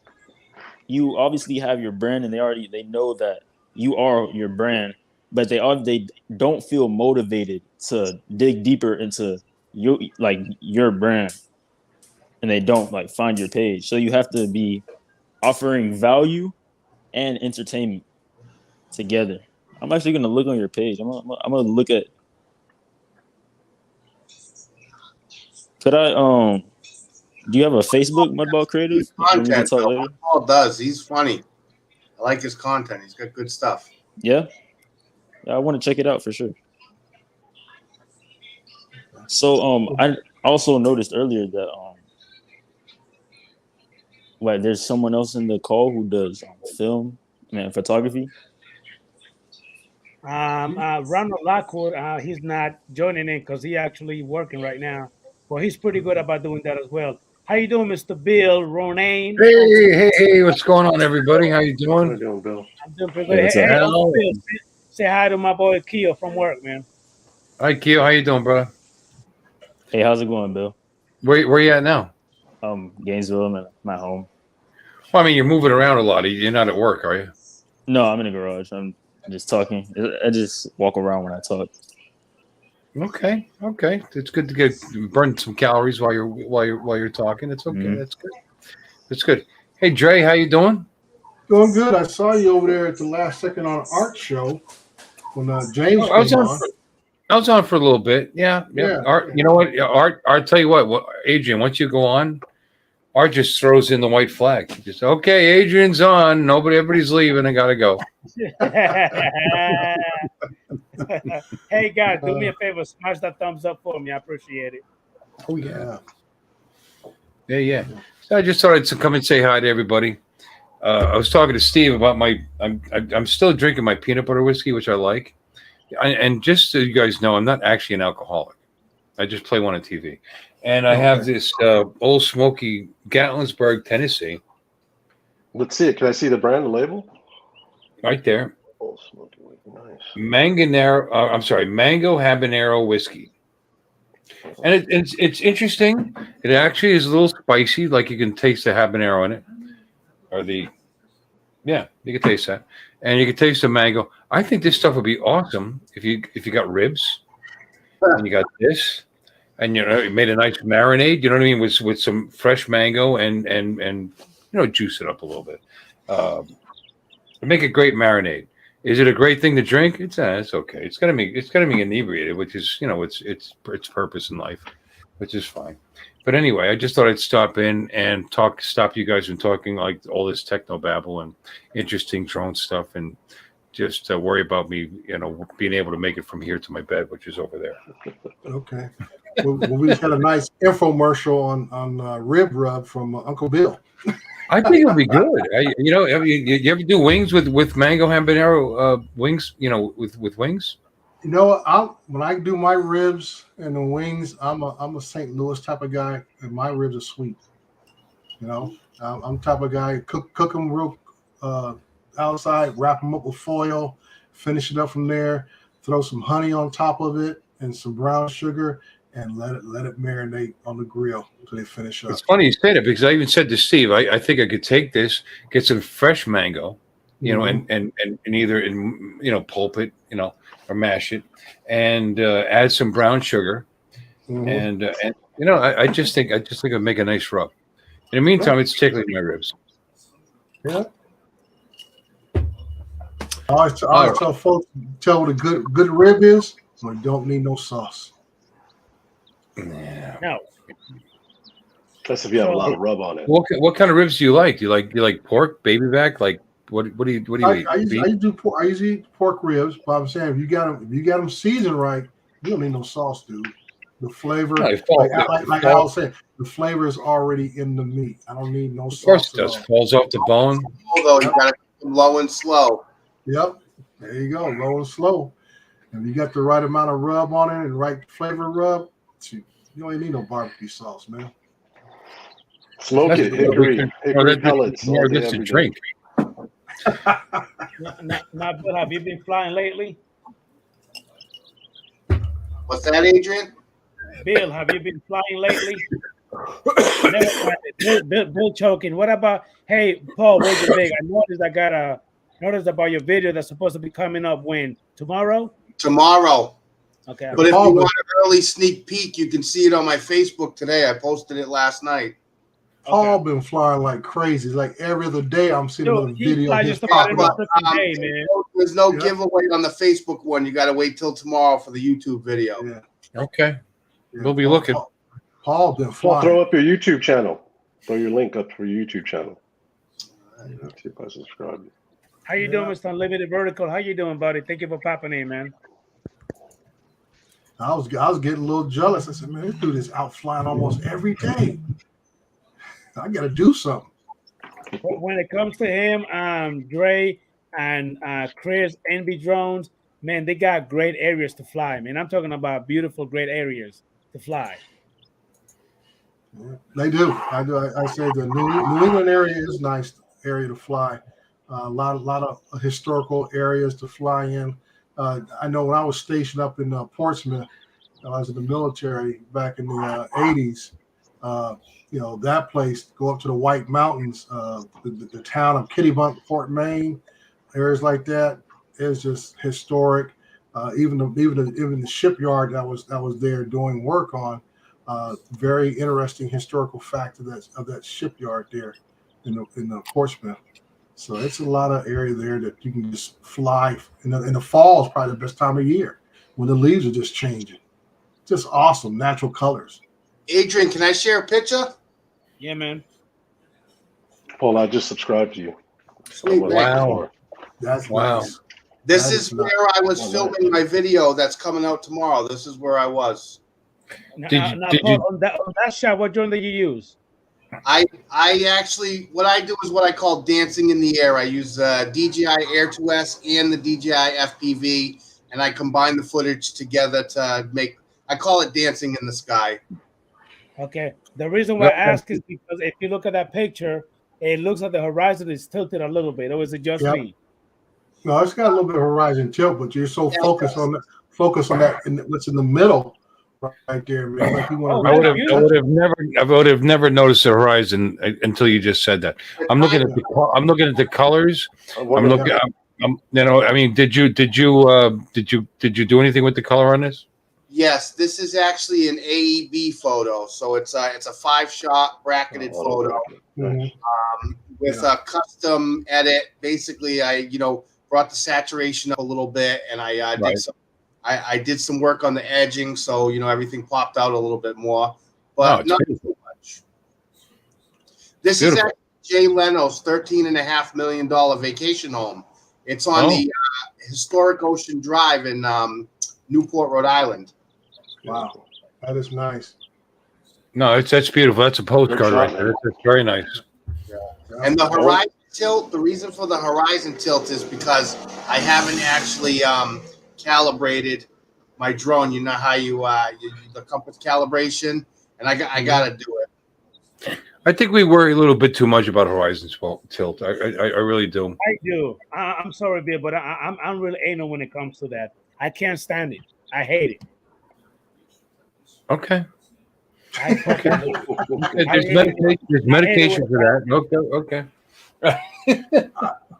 You obviously have your brand, and they know that you are your brand, but they don't feel motivated to dig deeper into your brand, and they don't like find your page. So you have to be offering value and entertainment together. I'm actually gonna look on your page. I'm gonna look at. Could I Do you have a Facebook, Mudball Creative? And we can Content, talk though. later. Paul does. He's funny. I like his content. He's got good stuff. Yeah, I want to check it out for sure. So I also noticed earlier that there's someone else in the call who does film and photography. Ronald Lockwood, he's not joining in because he's actually working right now. But he's pretty good about doing that as well. How you doing, Mr. Bill Ronaine? Hey, what's going on, everybody? How you How you doing? doing, Bill? I'm doing pretty Hey, good. what's Hey, up? Uncle Bill, say hi to my boy Keo from work, man. Hi, Keo. How you doing, brother? Hey, how's it going, Bill? Where you at now? Gainesville. I'm at my home. Well, I mean, you're moving around a lot. You're not at work, are you? No, I'm in the garage. I'm just talking. I just walk around when I talk. Okay. It's good to burn some calories while you're talking. It's okay. Mhm. That's good. That's good. Hey, Dre, how you doing? Doing good. I saw you over there at the last second on Art Show when James I was came on. on. I was on for a little bit. Yeah. Art. You know what? Art. I'll tell you what. Adrian, once you go on, Art just throws in the white flag. Just okay. Adrian's on. Everybody's leaving. I gotta go. Hey guys, do me a favor, smash that thumbs up for me. I appreciate it. Oh yeah. Yeah. So I just thought I'd come and say hi to everybody. I was talking to Steve about I'm still drinking my peanut butter whiskey, which I like. And just so you guys know, I'm not actually an alcoholic. I just play one on TV. And I have this Old Smoky Gatlinburg, Tennessee. Let's see it. Can I see the brand, the label? Right there. Oh, smoky, nice. Mango habanero whiskey. And it's interesting. It actually is a little spicy, like you can taste the habanero in it. You can taste that. And you can taste the mango. I think this stuff would be awesome if you got ribs and you got this. And you made a nice marinade, you know what I mean, with some fresh mango and juice it up a little bit. Make a great marinade. Is it a great thing to drink? It's okay. It's gonna be inebriated, which is its purpose in life, which is fine. But anyway, I just thought I'd stop in and stop you guys from talking like all this techno babble and interesting drone stuff, and just worry about me, being able to make it from here to my bed, which is over there. Okay. Well, we just had a nice infomercial on rib rub from Uncle Bill. I think it'll be good. You ever do wings with mango habanero wings? With wings. When I do my ribs and the wings, I'm a St. Louis type of guy, and my ribs are sweet. I'm type of guy cook them real outside, wrap them up with foil, finish it up from there, throw some honey on top of it and some brown sugar, and let it marinate on the grill until they finish up. It's funny you say that because I even said to Steve, I think I could take this, get some fresh mango, and either pulp it, or mash it, and add some brown sugar, and I just think it'd make a nice rub. In the meantime, it's tickling my ribs. Yeah. I always tell folks, what a good rib is when you don't need no sauce. Yeah. No. That's if you have a lot of rub on it. What kind of ribs do you like? Do you like pork, baby back? Like what do you eat? I usually eat pork ribs, but I'm saying if you got them seasoned right, you don't need no sauce, dude. The flavor, like I was saying, the flavor is already in the meat. I don't need no sauce. Of course it does. Falls off the bone. Although you gotta keep them low and slow. Yep. There you go, low and slow. And you got the right amount of rub on it and right flavor rub, you don't even need no barbecue sauce, man. Smoke That's it, good. hickory pellets all day, This to every day. drink. Not Bill, have you been flying lately? What's that, Adrian? Bill, have you been flying lately? Never mind. Bill choking. What about, hey, Paul, where's your big? I got a notice about your video that's supposed to be coming up when? Tomorrow? Tomorrow. Okay. But if you want an early sneak peek, you can see it on my Facebook today. I posted it last night. Paul been flying like crazy. Like every other day, I'm seeing another video. Just about every freaking day, man. There's no giveaway on the Facebook one. You got to wait till tomorrow for the YouTube video. Yeah. Okay. We'll be looking. Paul been flying. Throw up your YouTube channel. Throw your link up for your YouTube channel. See if I subscribe. How you doing, Mr. Unlimited Vertical? How you doing, buddy? Thank you for popping in, man. I was getting a little jealous. I said, man, this dude is out flying almost every day. I got to do something. But when it comes to him, Dre and Chris, NB Drones, man, they got great areas to fly, man. I'm talking about beautiful, great areas to fly. Yeah, they do. I do. I say the New England area is a nice area to fly. A lot of historical areas to fly in. I know when I was stationed up in Portsmouth, I was in the military back in the 80s. That place, go up to the White Mountains, the town of Kittybunt, Port Maine, areas like that is just historic. Even the shipyard that was there doing work on, very interesting historical fact of that shipyard there in the Portsmouth. So it's a lot of area there that you can just fly. In the fall is probably the best time of year when the leaves are just changing. Just awesome, natural colors. Adrian, can I share a picture? Yeah, man. Paul, I just subscribed to you. Sweet, wow. That's nice. This is where I was filming my video that's coming out tomorrow. This is where I was. Paul, on that shot, what drone did you use? I actually, what I do is what I call dancing in the air. I use DJI Air 2S and the DJI FPV, and I combine the footage together to make, I call it dancing in the sky. Okay. The reason why I ask is because if you look at that picture, it looks like the horizon is tilted a little bit. Or is it just me? No, it's got a little bit of horizon tilt, but you're so focused on that, what's in the middle right there, man. Like you want to. I would have never noticed the horizon until you just said that. I'm looking at the colors. I'm looking. I mean, did you do anything with the color on this? Yes, this is actually an AEB photo, so it's a 5-shot bracketed photo with a custom edit. Basically, I brought the saturation up a little bit, and I did some work on the edging, so everything popped out a little bit more, but not too much. This is actually Jay Leno's $13.5 million vacation home. It's on the historic Ocean Drive in Newport, Rhode Island. Wow, that is nice. No, that's beautiful. That's a postcard right there. That's very nice. Yeah. And the horizon tilt, the reason for the horizon tilt is because I haven't actually calibrated my drone. You know how the compass calibration, and I got to do it. I think we worry a little bit too much about horizon tilt. I really do. I do. I'm sorry, Bill, but I'm really anal when it comes to that. I can't stand it. I hate it. Okay. There's medication for that. Okay.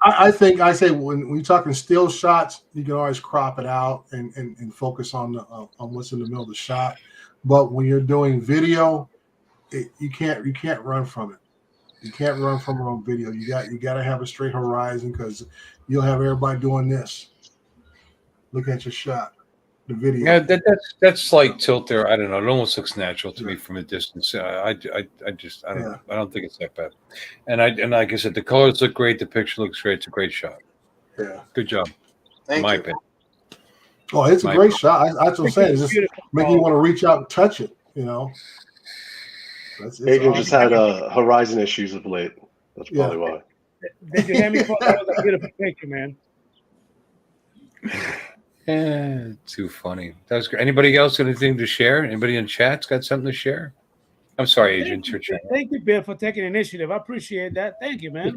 I say when we're talking still shots, you can always crop it out and focus on what's in the middle of the shot. But when you're doing video, you can't run from it. You can't run from it on video. You got to have a straight horizon because you'll have everybody doing this. Look at your shot. The video. Yeah, that's slight tilt there. I don't know. It almost looks natural to me from a distance. I just I don't know. I don't think it's that bad. And like I said, the colors look great. The picture looks great. It's a great shot. Yeah. Good job. Thank you. Opinion. Oh, it's a great shot. That's what I'm saying. It's just making you want to reach out and touch it. Adrian awesome. Just had horizon issues of late. That's probably why. Did you hear me? That was a beautiful picture, man. Too funny. That was great. Anybody else got anything to share? Anybody in chat's got something to share? I'm sorry, Adrian. Thank you, Bill, for taking initiative. I appreciate that. Thank you, man.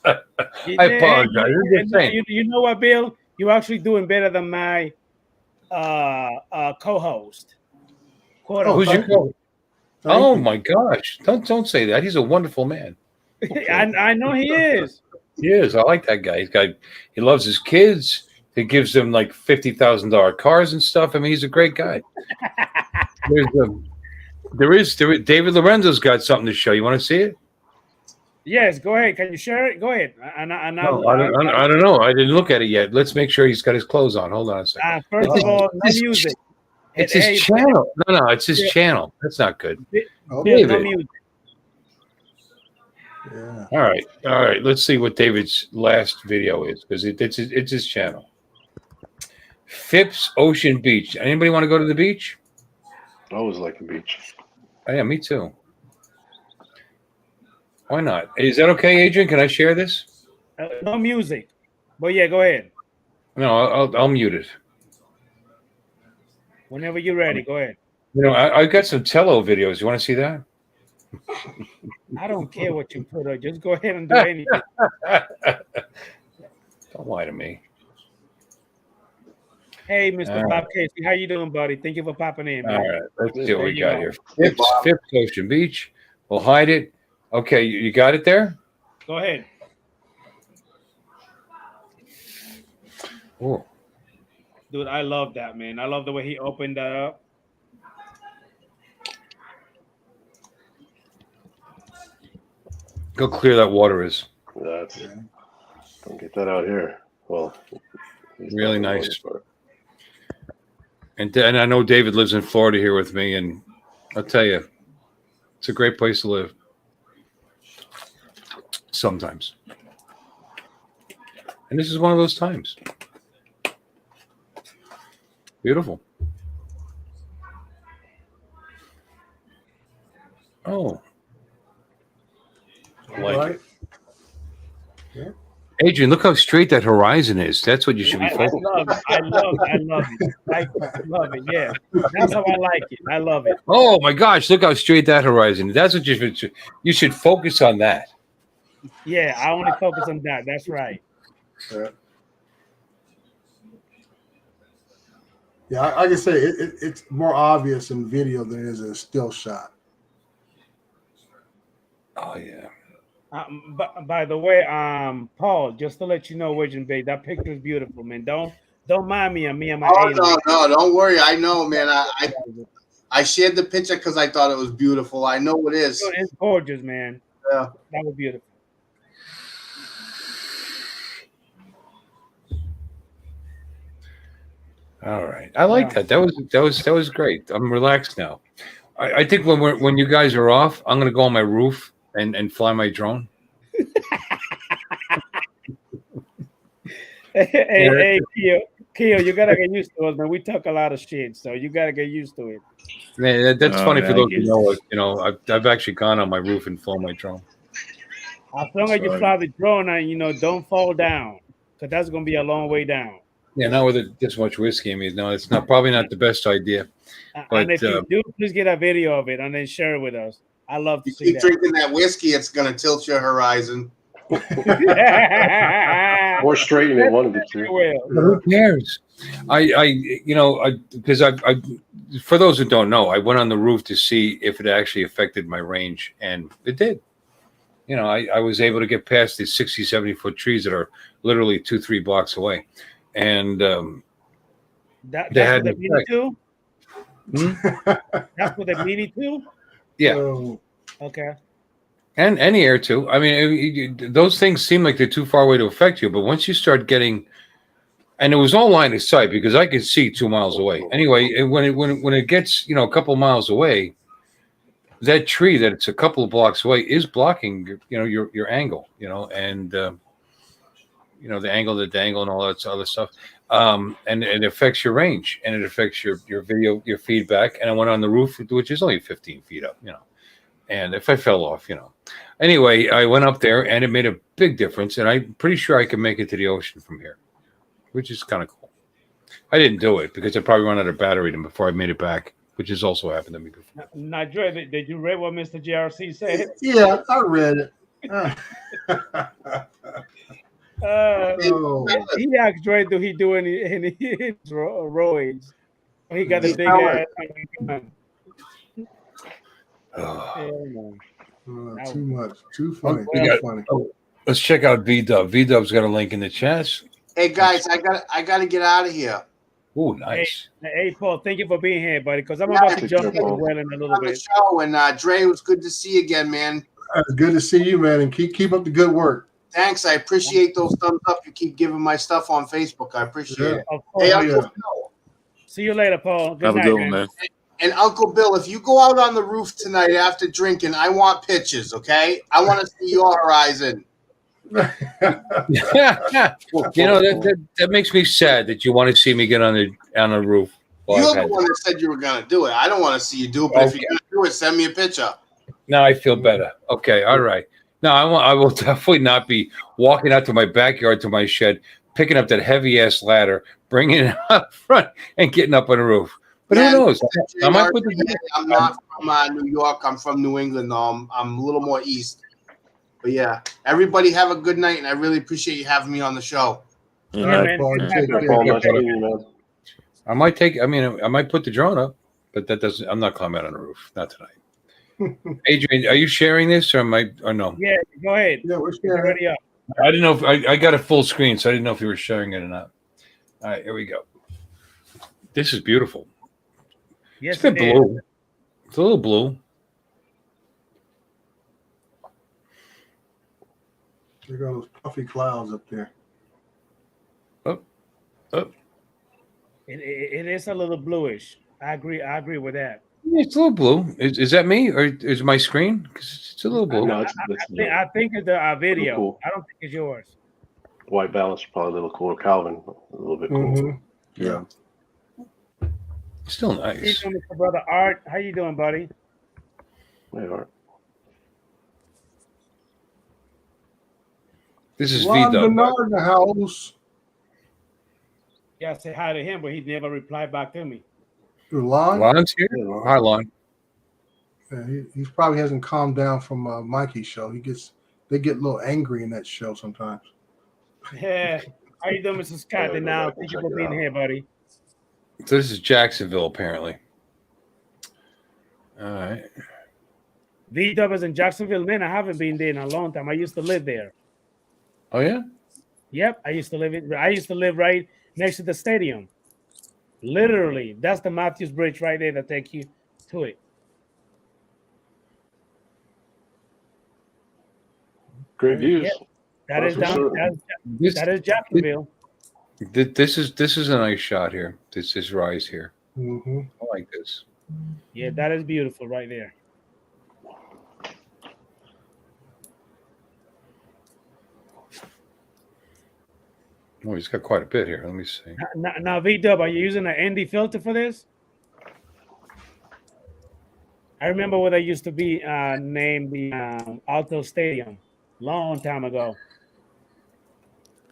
I apologize. You know what, Bill? You're actually doing better than my co-host. Who's your co-host? Oh my gosh! Don't say that. He's a wonderful man. I know he is. He is. I like that guy. He loves his kids. He gives them like $50,000 cars and stuff. I mean, he's a great guy. David Lorenzo's got something to show. You want to see it? Yes, go ahead. Can you share it? Go ahead. I don't know. I didn't look at it yet. Let's make sure he's got his clothes on. Hold on a second. First of all, no music. It's his channel. No, it's his channel. That's not good. Bill, no music. Yeah. All right. Let's see what David's last video is, because it's his channel. Phipps Ocean Beach. Anybody want to go to the beach? I always like the beach. Oh, yeah, me too. Why not? Is that okay, Adrian? Can I share this? No music. But yeah, go ahead. No, I'll mute it. Whenever you're ready, go ahead. You know, I've got some Tello videos. You want to see that? I don't care what you put up. Just go ahead and do anything. Don't lie to me. Hey, Mr. Bob Casey, how you doing, buddy? Thank you for popping in, man. All right, let's see what we got here. Phipps Ocean Beach. We'll hide it. Okay, you got it there? Go ahead. Oh. Dude, I love that, man. I love the way he opened that up. Go clear that water is. Don't get that out here. Well, really nice. And I know David lives in Florida here with me, and I'll tell you, it's a great place to live. Sometimes. And this is one of those times. Beautiful. Oh. I like it. Yeah. Adrian, look how straight that horizon is. That's what you should be focusing on. I love it. I love it. Yeah. That's how I like it. I love it. Oh my gosh, look how straight that horizon is. That's what you should focus on that. Yeah, I only focus on that. That's right. Yeah, I can say it's more obvious in video than it is in a still shot. Oh yeah. By the way, Paul, just to let you know, Virgin Bay, that picture is beautiful, man. Don't mind me and my. Oh no, don't worry. I know, man. I shared the picture because I thought it was beautiful. I know it is. It's gorgeous, man. Yeah, that was beautiful. All right, I like that. That was great. I'm relaxed now. I think when you guys are off, I'm gonna go on my roof and fly my drone. Hey, Keo, you gotta get used to us, man. We talk a lot of shit, so you gotta get used to it. Man, that's funny for those who know it. You know, I've actually gone on my roof and flown my drone. As long as you fly the drone, and don't fall down, because that's gonna be a long way down. Yeah, not with this much whiskey. I mean, no, it's probably not the best idea. But and if you do, please get a video of it and then share it with us. I love to see keep that. drinking that whiskey, it's gonna tilt your horizon. Or straighten it, one of the two. Who cares? Because I for those who don't know, I went on the roof to see if it actually affected my range, and it did. You know, I was able to get past these 60, 70-foot trees that are literally 2-3 blocks away. And that's what the meeting too? That's what the meeting too? Yeah. Okay. And any air too. I mean, those things seem like they're too far away to affect you, but once you start getting, and it was all line of sight because I could see 2 miles away. Anyway, when it gets a couple miles away, that tree that it's a couple of blocks away is blocking your angle, and the angle, the dangle, and all that other stuff. And it affects your range, and it affects your video, your feedback. And I went on the roof, which is only 15 feet up, and if I fell off, anyway, I went up there and it made a big difference. And I'm pretty sure I can make it to the ocean from here, which is kind of cool. I didn't do it because I probably run out of battery before I made it back. which has also happened to me before. Now, Dre, did you read what Mr. JRC said? Yeah, I read it. He asked Dre, do he do any roids? He got the He's big telling. ass. Hell no. Too much. Too funny. We Too got- funny. Let's check out V-Dub. V-Dub's got a link in the chat. Hey guys, I gotta get out of here. Oh, nice. Hey, Paul, thank you for being here, buddy, because I'm Yeah, about to take jump care, in the Paul. well in a little On the bit. show, and Dre, it was good to see you again, man. It's good to see you, man, and keep up the good work. Thanks, I appreciate those thumbs up you keep giving my stuff on Facebook. I appreciate it. Of course. Hey, Oh, Uncle yeah. Bill. See you later, Paul. Good Have a night, good one, man. And Uncle Bill, if you go out on the roof tonight after drinking, I want pictures, okay? I want to see your horizon. You know, that makes me sad that you want to see me get on the roof. You're the one that said you were going to do it. I don't want to see you do it, but if you're going to do it, send me a picture. Now I feel better. Okay, all right. Now I will definitely not be walking out to my backyard to my shed, picking up that heavy ass ladder, bringing it up front, and getting up on the roof. But Man, who knows? I might put I'm not from New York. I'm from New England. Though. I'm a little more east. But yeah, everybody have a good night, and I really appreciate you having me on the show. Yeah, All right, man. Paul, Good take night, care. Paul, brother. nice meeting you, man. I might put the drone up, but that doesn't. I'm not climbing on the roof. Not tonight. Adrian, are you sharing this or no? Yeah, go ahead. Yeah, we're Get sharing. ready up. I didn't know if I got a full screen, so I didn't know if you were sharing it or not. All right, here we go. This is beautiful. Yes, It's a it bit is. blue. It's a little blue. There go those puffy clouds up there. It is a little bluish. I agree with that. It's a little blue. Is that me or is my screen? Because it's a little blue. No, I think it's the video. Cool. I don't think it's yours. White balance probably a little cooler. Calvin, a little bit cooler. Yeah. Still How you nice. doing, Mr. Brother Art? How you doing, buddy? They are. This is Ron V-Dub. Bernard in the house. Yeah, I said hi to him, but he never replied back to me. Lon? Lon's here. Hi, Lon. Yeah, he probably hasn't calmed down from Mikey's show. They get a little angry in that show sometimes. Yeah. How you doing, Mr. Scott? Yeah, Now, go back and thank you check for it being out. here, buddy. So this is Jacksonville, apparently. All right. V-Dub is in Jacksonville, man. I haven't been there in a long time. I used to live there. Oh yeah. Yep, I used to live right next to the stadium. Literally, that's the Matthews Bridge right there that take you to it. Great views. Yeah. That That's is for down. sure. This That is Jacksonville. this is a nice shot here. This rise here. Mm-hmm. I like this. Yeah, that is beautiful right there. Oh, he's got quite a bit here. Let me see. Now, V-Dub, are you using an ND filter for this? I remember what I used to be named the Alto Stadium long time ago.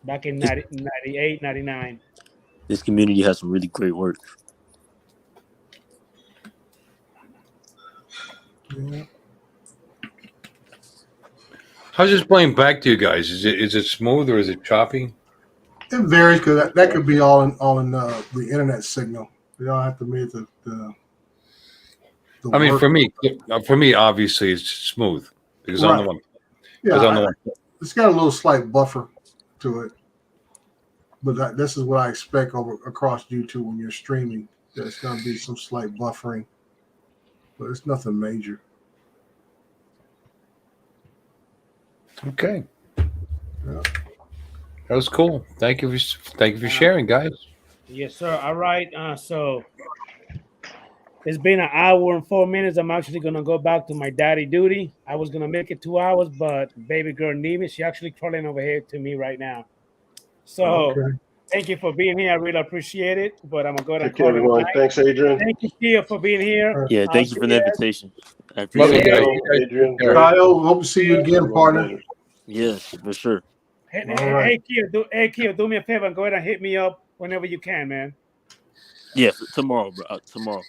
Back in 98, 99. This community has some really great work. Yeah. How's this playing back to you guys? Is it smooth or is it choppy? It varies because that could be all in the internet signal. You don't have to meet the I mean, work. for me, obviously it's smooth because I'm the Right. one. Yeah, Because I'm the one. it's got a little slight buffer to it, but this is what I expect across YouTube when you're streaming. There's going to be some slight buffering, but it's nothing major. Okay. Yeah. That was cool. Thank you for sharing, guys. Yes, sir. All right. So it's been an hour and 4 minutes. I'm actually gonna go back to my daddy duty. I was gonna make it 2 hours, but baby girl need me. She actually crawling over here to me right now. So Okay. thank you for being here. I really appreciate it. But I'm gonna go ahead and Take care, call it everyone. night. Thanks, Adrian. Thank you, Kia, for being here. Yeah, thank you for the Yes. invitation. I Love appreciate you it. guys. Adrian. Kyle, hope to see you again, partner. Yes, for sure. Hey, All right. Kia, do me a favor and go ahead and hit me up whenever you can, man. Yeah, tomorrow, bro. Tomorrow.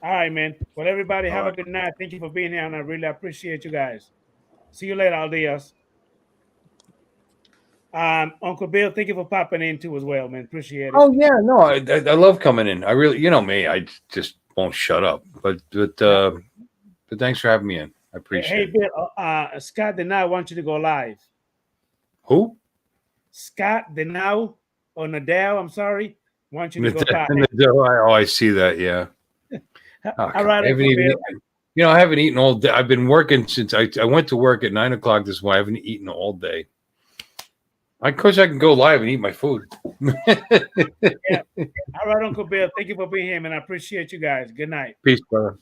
All right, man. Well, everybody, All have a right. good night. Thank you for being here, and I really appreciate you guys. See you later, Aldias. Uncle Bill, thank you for popping in too as well, man. Appreciate it. Oh yeah, no, I love coming in. I really, you know me, I just won't shut up. But thanks for having me in. I appreciate Hey, it. Bill, Scott Denau wants you to go live. Who? Scott Denau or Nadal, I'm sorry, want you to go live. Oh, I see that. Yeah. Oh, All right, I haven't Uncle even, Bill. I haven't eaten all day. I've been working since I went to work at 9:00 this morning. I haven't eaten all day. Of course, I can go live and eat my food. Yeah. All right, Uncle Bill. Thank you for being here, man. I appreciate you guys. Good night. Peace, brother.